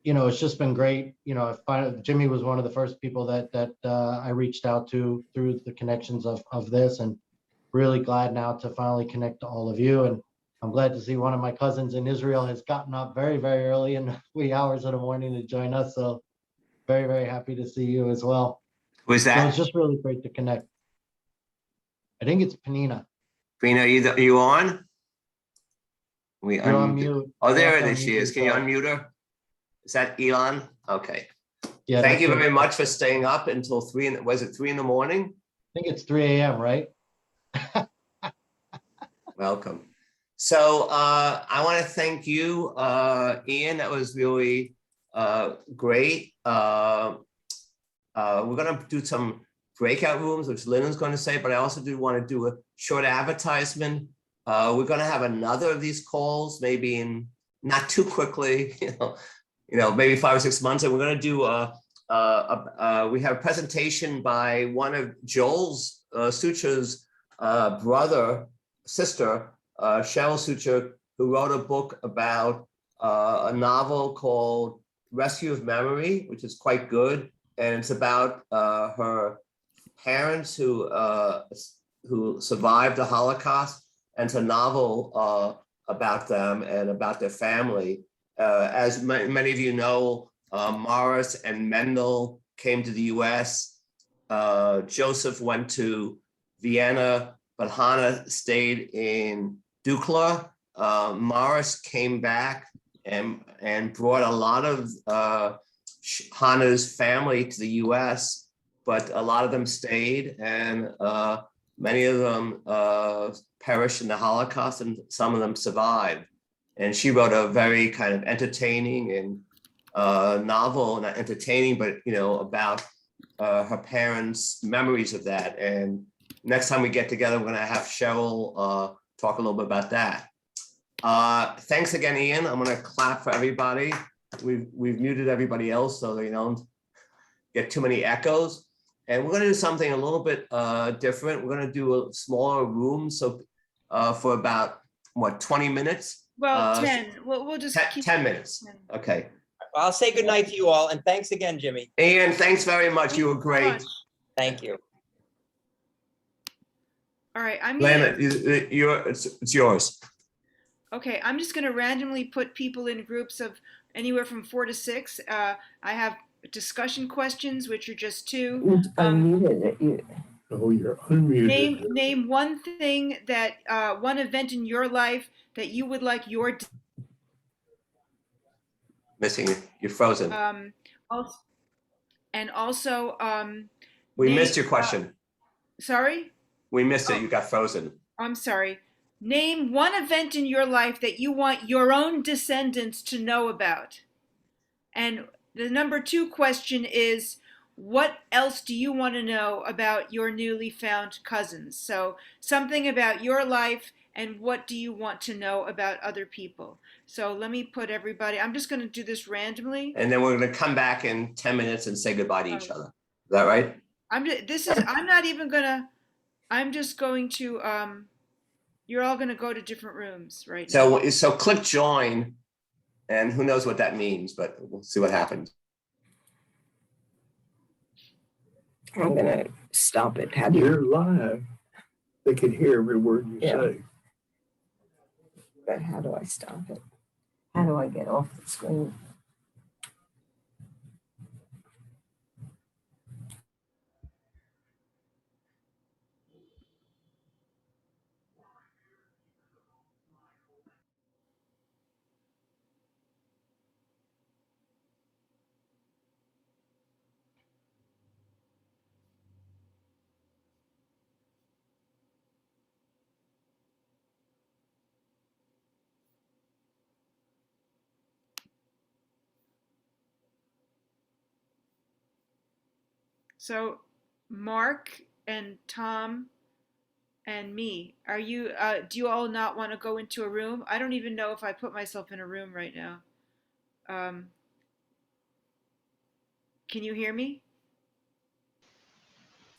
it's just been great. Jimmy was one of the first people that I reached out to through the connections of this, and really glad now to finally connect to all of you. And I'm glad to see one of my cousins in Israel has gotten up very, very early in the wee hours of the morning to join us. So very, very happy to see you as well. Who is that? So it's just really great to connect. I think it's Panina. Panina, are you on? You're on mute. Oh, there she is. Can you unmute her? Is that Elon? Okay. Yeah. Thank you very much for staying up until 3. Was it 3 in the morning? I think it's 3 a.m., right? Welcome. So I want to thank you, Ian. That was really great. We're gonna do some breakout rooms, which Lynn's going to say, but I also do want to do a short advertisement. We're going to have another of these calls, maybe in not too quickly, maybe 5 or 6 months. And we're going to do we have a presentation by one of Joel's Sucha's sister, Cheryl Sucha, who wrote a book about a novel called Rescue of Memory, which is quite good. And it's about her parents who survived the Holocaust, and it's a novel about them and about their family. As many of you know, Morris and Mendel came to the US. Joseph went to Vienna, but Hannah stayed in Dukla. Morris came back and brought a lot of Hannah's family to the US, but a lot of them stayed, and many of them perished in the Holocaust, and some of them survived. And she wrote a very kind of entertaining and novel, not entertaining, but about her parents' memories of that. And next time we get together, we're going to have Cheryl talk a little bit about that. Thanks again, Ian. I'm going to clap for everybody. We've muted everybody else so they don't get too many echoes. And we're going to do something a little bit different. We're going to do a smaller room, so for about 20 minutes. Well, 10. We'll just keep 10 minutes. 10. Okay. Well, I'll say goodnight to you all, and thanks again, Jimmy. Ian, thanks very much. You were great. Thank you. All right, I'm Lana, gonna, it's yours. okay. I'm just gonna randomly put people in groups of anywhere from 4 to 6. I have discussion questions, which are just 2. Unmuted. Oh, you're unmuted. Name one thing that one event in your life that you would like your Missing you. You're frozen. also, and also We name- missed your question. sorry. We missed it. You got frozen. I'm sorry. Name one event in your life that you want your own descendants to know about. And the number 2 question is, what else do you want to know about your newly found cousins? So something about your life, and what do you want to know about other people? So let me put everybody, I'm just going to do this randomly. And then we're going to come back in 10 minutes and say goodbye to each other. Is that right? I'm just going to, you're all going to go to different rooms right now. So click join, and who knows what that means, but we'll see what happens. I'm gonna stop it. How do you're live? They can hear every word you say. But how do I stop it? How do I get off the screen? So Mark and Tom and me, are you, do you all not want to go into a room? I don't even know if I put myself in a room right now. Can you hear me?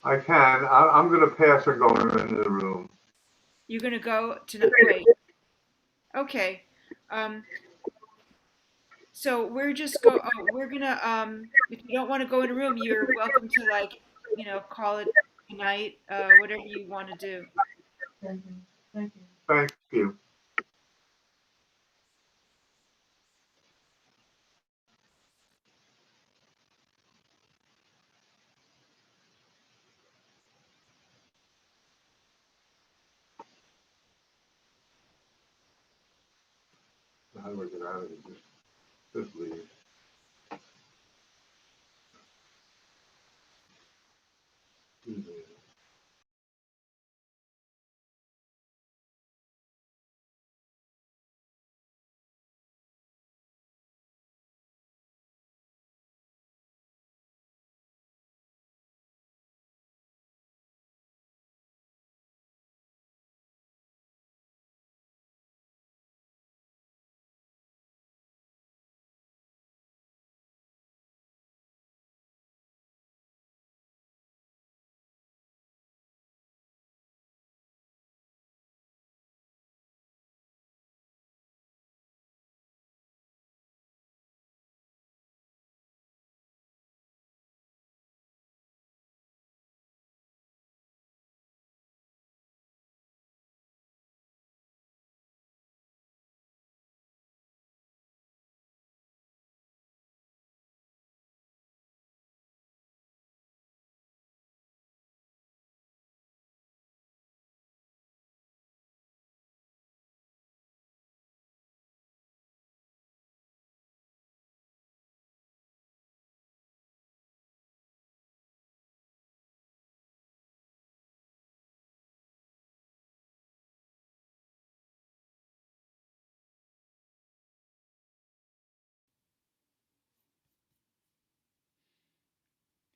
I can. I'm going to pass or go into the room. You're going to go to, wait. Okay. So we're just we're gonna, if you don't want to go in a room, you're welcome to call it a night, whatever you want to do. Thank you. How do I get out of it? Just leave.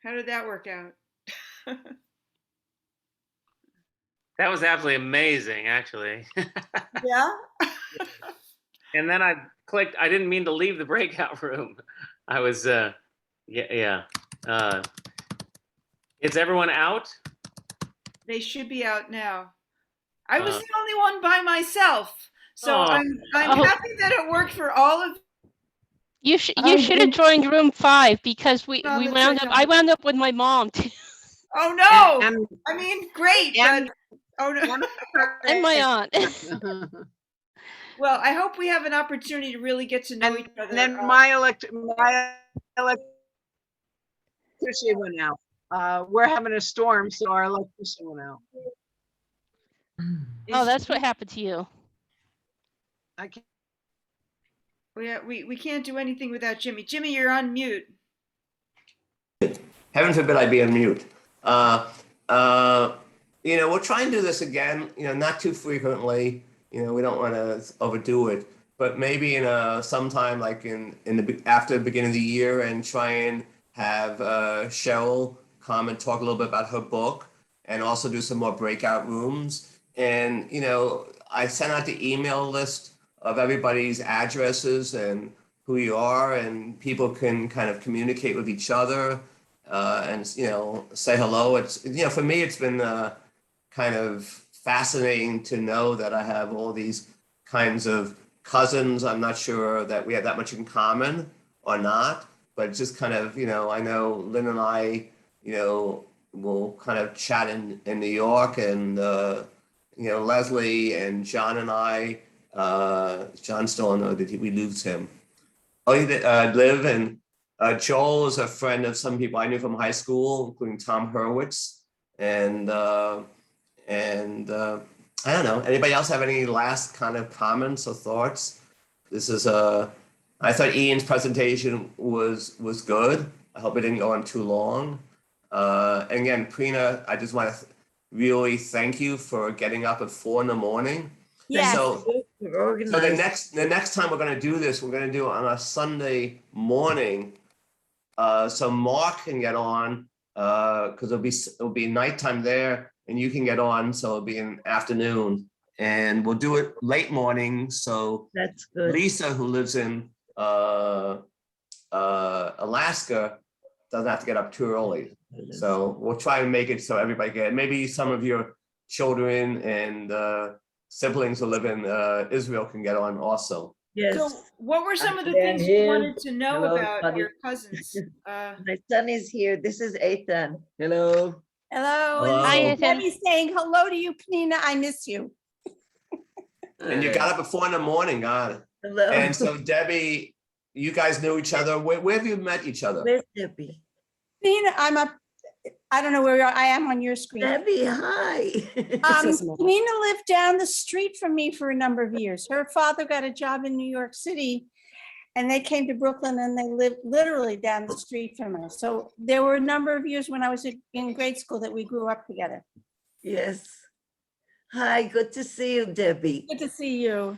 How did that work out? That was absolutely amazing, actually. Yeah. And then I clicked, I didn't mean to leave the breakout room. I was, yeah. Is everyone out? They should be out now. I was Uh, the only one by myself, so Oh. I'm Oh. happy that it worked for all of. You should have joined room 5 because we No, that's wound right, up. no. I wound up with my mom too, Oh no! And- I mean, great, and- but oh no. and my aunt. Well, I hope we have an opportunity to really get to know each other. And then my electricity went out. We're having a storm, so our electricity went out. Oh, that's what happened to you. I can't. we can't do anything without Jimmy. Jimmy, you're on mute. Heaven forbid I be on mute. We'll try and do this again, not too frequently. We don't want to overdo it, but maybe in sometime like after the beginning of the year, and try and have Cheryl come and talk a little bit about her book, and also do some more breakout rooms. And I sent out the email list of everybody's addresses and who you are, and people can kind of communicate with each other and say hello. It's for me, it's been kind of fascinating to know that I have all these kinds of cousins. I'm not sure that we have that much in common or not, but just kind of I know Lynn and I will kind of chat in New York, and Leslie and John and I. John still don't know, did we lose him? Oh, he did live, and Joel is a friend of some people I knew from high school, including Tom Hurwitz. And I don't know. Anybody else have any last kind of comments or thoughts? This is I thought Ian's presentation was good. I hope it didn't go on too long. And again, Prina, I just want to really thank you for getting up at 4 a.m. Yes. So the next time we're going to do this, we're going to do it on a Sunday morning, so Mark can get on because it'll be nighttime there, and you can get on, so it'll be in afternoon, and we'll do it late morning. So That's good. Lisa, who lives in Alaska, doesn't have to get up too early. So we'll try and make it so everybody maybe some of your children and siblings who live in Israel can get on also. Yes. So, what were some of the They're things you here. wanted to know Hello, about buddy. your cousins? My son is here. This is Ethan. Hello. Hello. Hello. Hi, And Ethan. Debbie's saying hello to you, Penina. I miss you. And you got up at 4 a.m, got it. Hello. And so Debbie, you guys knew each other. Where have you met each other? Where's Debbie? Penina, I'm up. I don't know where you are. I am on your screen. Debbie, hi. Penina lived down the street from me for a number of years. Her father got a job in New York City, and they came to Brooklyn, and they lived literally down the street from us. So there were a number of years when I was in grade school that we grew up together. Yes. Hi, good to see you, Debbie. Good to see you.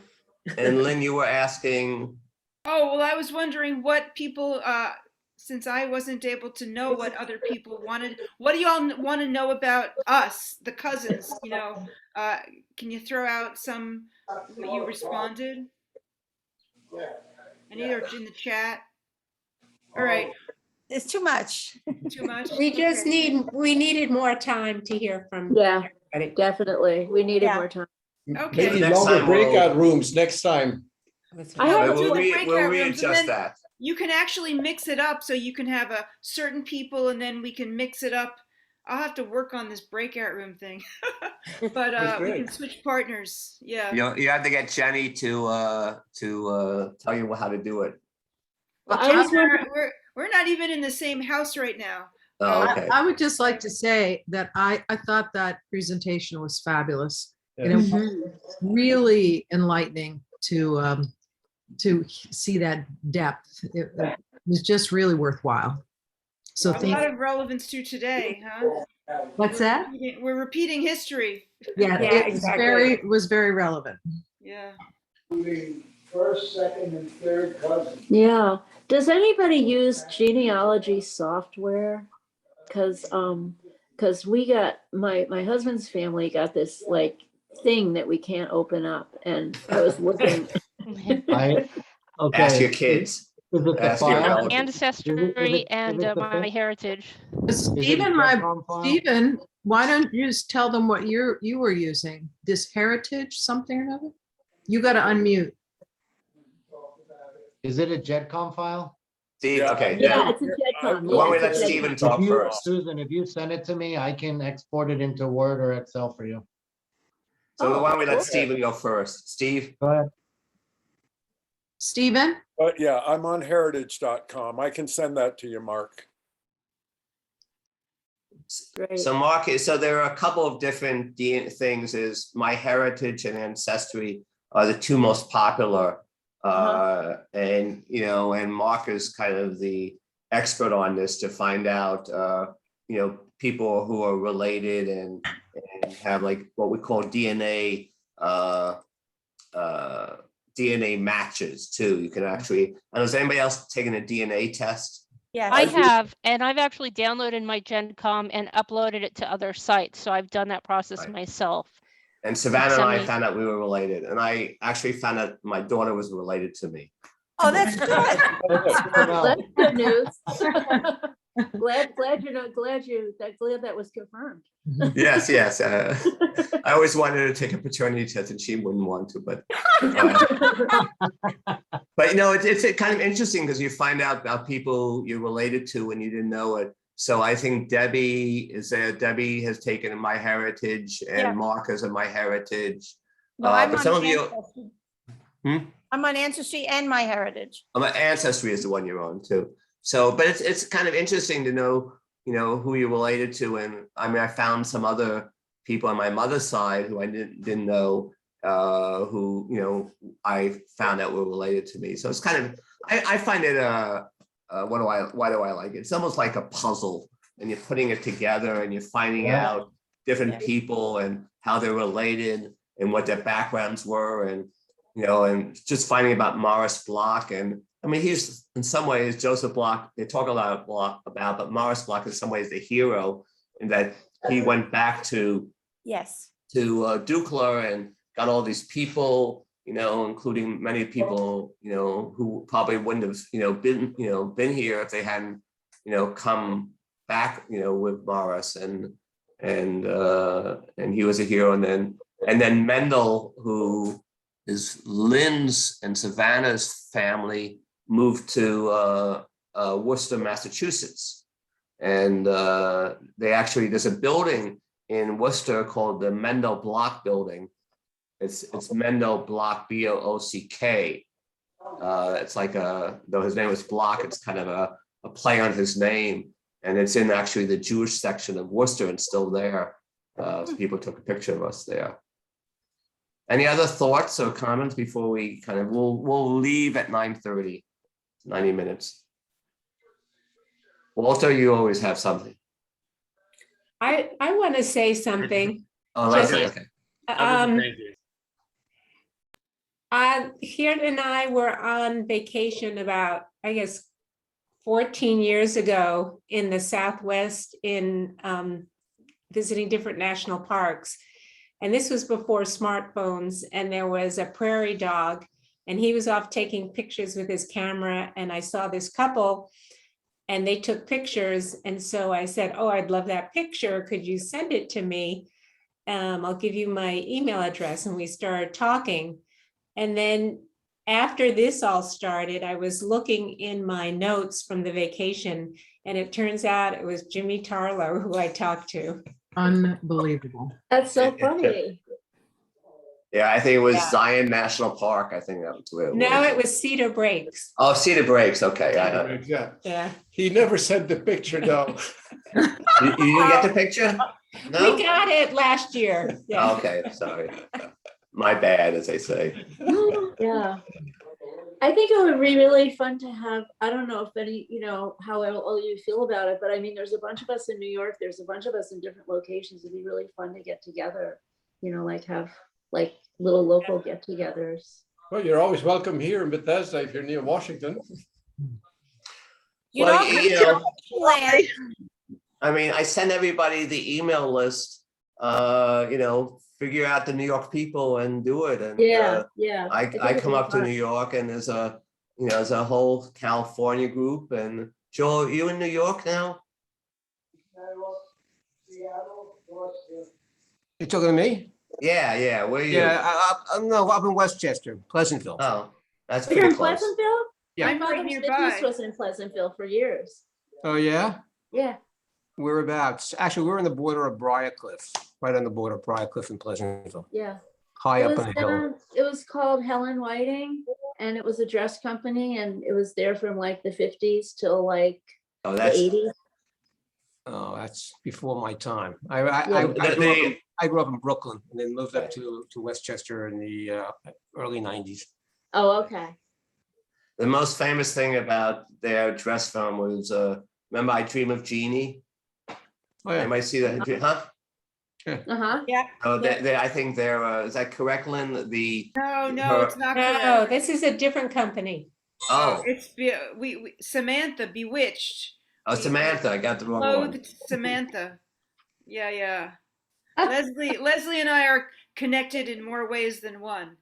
And Lynn, you were asking. Oh, well, I was wondering what people, since I wasn't able to know what other people wanted, what do y'all want to know about us, the cousins? Can you throw out some what you responded? And either in the chat. All right, It's too much. too much. We just Okay. we needed more time to hear from. Yeah, everybody. definitely. We needed Yeah. more time. Okay. Maybe Next longer time we'll- breakout rooms next time. I have We'll do the We'll breakout rooms, and readjust then that. you can actually mix it up, so you can have a certain people, and then we can mix it up. I'll have to work on this breakout room thing, but we can switch partners. Yeah. You have to get Jenny to tell you how to do it. Well, I just we're not even in the same house right now. Oh, okay. I would just like to say that I thought that presentation was fabulous. Yeah. And it was really enlightening to see that depth. It was just really worthwhile. So A thank lot you. of relevance to today, huh? What's that? We're repeating history. Yeah, Yeah, it was exactly. was very relevant. Yeah. First, second, and third cousins. Yeah. Does anybody use genealogy software? because we got, my husband's family got this like thing that we can't open up, and I was looking. Okay. Ask your kids. Is it the Ask your file? relatives. Ancestry and the my thing? heritage. Stephen, Stephen, why don't you just tell them what you were using? This heritage something or another? You got to unmute. Is it a JEDCOM file? Steve, okay. Yeah, then it's a JEDCOM. Why don't we Yeah, let it's a Stephen JEDCOM. talk first? Susan, if you send it to me, I can export it into Word or Excel for you. So why don't we let cool. Stephen go first? Steve? Go ahead. Stephen? Yeah, I'm on heritage.com. I can send that to you, Mark. Great. So Mark, so there are a couple of different things. Is My Heritage and Ancestry are the two most popular. And, you know, and Mark is kind of the expert on this to find out, you know, people who are related and have like what we call DNA, DNA matches too. You can actually, has anybody else taken a DNA test? Yes. I have, and I've actually downloaded my GenCom and uploaded it to other sites. So I've done that process Right. myself. And Savannah and I Somebody- found out we were related, and I actually found out my daughter was related to me. Oh, that's good. That's good news. glad that was confirmed. Yes, yes. I always wanted to take a paternity test, and she wouldn't want to, but you know, it's kind of interesting because you find out about people you're related to when you didn't know it. So I think Debbie is there. Debbie has taken My Heritage, and Yeah. Mark is in My Heritage. No, I'm But on some of you, Ancestry. I'm on Ancestry and My Heritage. My Ancestry is the one you're on too. So, but it's kind of interesting to know, you know, who you're related to. And I mean, I found some other people on my mother's side who I didn't know, who, you know, I found out were related to me. So it's kind of, I find it, why do I like it? It's almost like a puzzle, and you're putting it together and you're finding out different people and how they're related and what their backgrounds were, and, you know, and just finding about Morris Bloch. And I mean, he's in some ways Joseph Bloch, they talk a lot about, but Morris Bloch in some ways the hero, in that he went back to Dukla and got all these people, you know, including many people, you know, who probably wouldn't have, you know, been here if they hadn't, you know, come back, you know, with Morris, and he was a hero. And then Mendel, who is Lynn's and Savannah's family, moved to Worcester, Massachusetts. And they actually, there's a building in Worcester called the Mendel Bloch Building. It's Mendel Bloch, B-O-O-C-K. It's like though his name was Bloch, it's kind of a play on his name. And it's in actually the Jewish section of Worcester and still there. So people took a picture of us there. Any other thoughts or comments before we kind of, we'll leave at 9:30, 90 minutes. Walter, you always have something. I want to say something. Oh, that's it, okay. Here and I were on vacation about, I guess, 14 years ago in the Southwest, in visiting different national parks. And this was before smartphones, and there was a prairie dog, and he was off taking pictures with his camera, and I saw this couple and they took pictures. And so I said, oh, I'd love that picture. Could you send it to me? I'll give you my email address. And we started talking. And then after this all started, I was looking in my notes from the vacation, and it turns out it was Jimmy Tarlow who I talked to. Unbelievable. That's so funny. Yeah, I think it was Zion National Park. I think that was where it was. No, it was Cedar Breaks. Oh, Cedar Breaks. Okay. Yeah. He never sent the picture though. You didn't get the picture? No? We got it last year. Yeah. Okay, sorry. My bad, as they say. Yeah. I think it would be really fun to have, I don't know if any, you know, how all you feel about it, but I mean, there's a bunch of us in New York, there's a bunch of us in different locations. It'd be really fun to get together, you know, like have like little local get-togethers. Well, you're always welcome here in Bethesda if you're near Washington. You Well, don't you know, I mean, I send everybody the email list, figure out the New York people and do it. And Yeah, yeah. I think come it'd up be to fun. New York and there's a whole California group. And Joel, you in New York now? You talking to me? Yeah. Where are you? Yeah, no, up in Westchester, Pleasantville. Oh, that's You're pretty in close. Pleasantville? Yeah. My I'm right mother's nearby. business was in Pleasantville for years. Oh, yeah? Yeah. Whereabouts? Actually, we're on the border of Briarcliff, right on the border of Briarcliff and Pleasantville, Yeah. high up on the hill. It was called Helen Whiting, and it was a dress company, and it was there from like the 50s till like Oh, the that's 80s. Oh, that's before my time. Yeah. I grew up in Brooklyn and then moved up to Westchester in the early 90s. Oh, okay. the most famous thing about their dress film was remember I Dream of Jeannie? Oh, yeah. Anybody see that? Huh? Uh-huh. Yeah. Oh, I think they're is that correct, Lynn? No, it's not No, correct. this is a different company. It's we Samantha Bewitched. Samantha, I got the wrong one. Clothed Samantha. Yeah. Leslie and I are connected in more ways than one.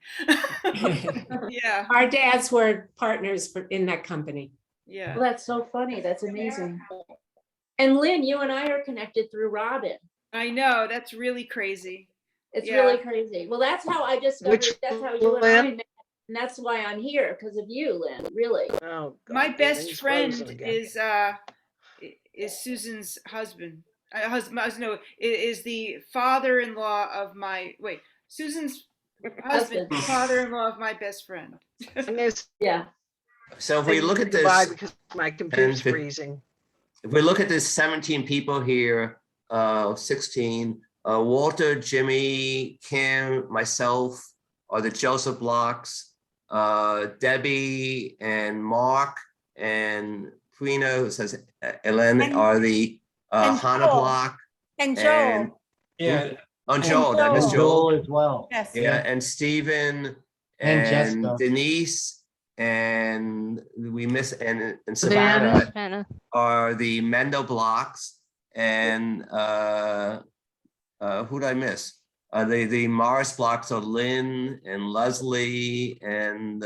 Yeah. Our dads were partners in that company. Yeah. Well, that's so funny. That's amazing. And Lynn, you and I are connected through Robin. I know, that's really crazy. It's Yeah. really crazy. Well, that's how I discovered. That's how you and I Lynn? met. And that's why I'm here, because of you, Lynn. Really. Oh, God, My best everything's friend frozen again. is Susan's husband. No, is the father-in-law of Susan's husband, the father-in-law of my best friend. Yeah. So if we look at Goodbye, this, because my computer's and freezing. if we look at this 17 people here, 16, Walter, Jimmy, Kim, myself, are the Joseph Blochs, Debbie and Mark and Prina, who says Ellen, are the and Hannah Joel. Bloch. And Joel. Yeah. On Joel, did I miss Joel. Joel? Joel as well. Yes. Yeah, and Stephen And and Jessica. Denise and we miss and Savannah Savannah. are the Mendel Blocks and who did I miss? The Morris Blocks are Lynn and Leslie and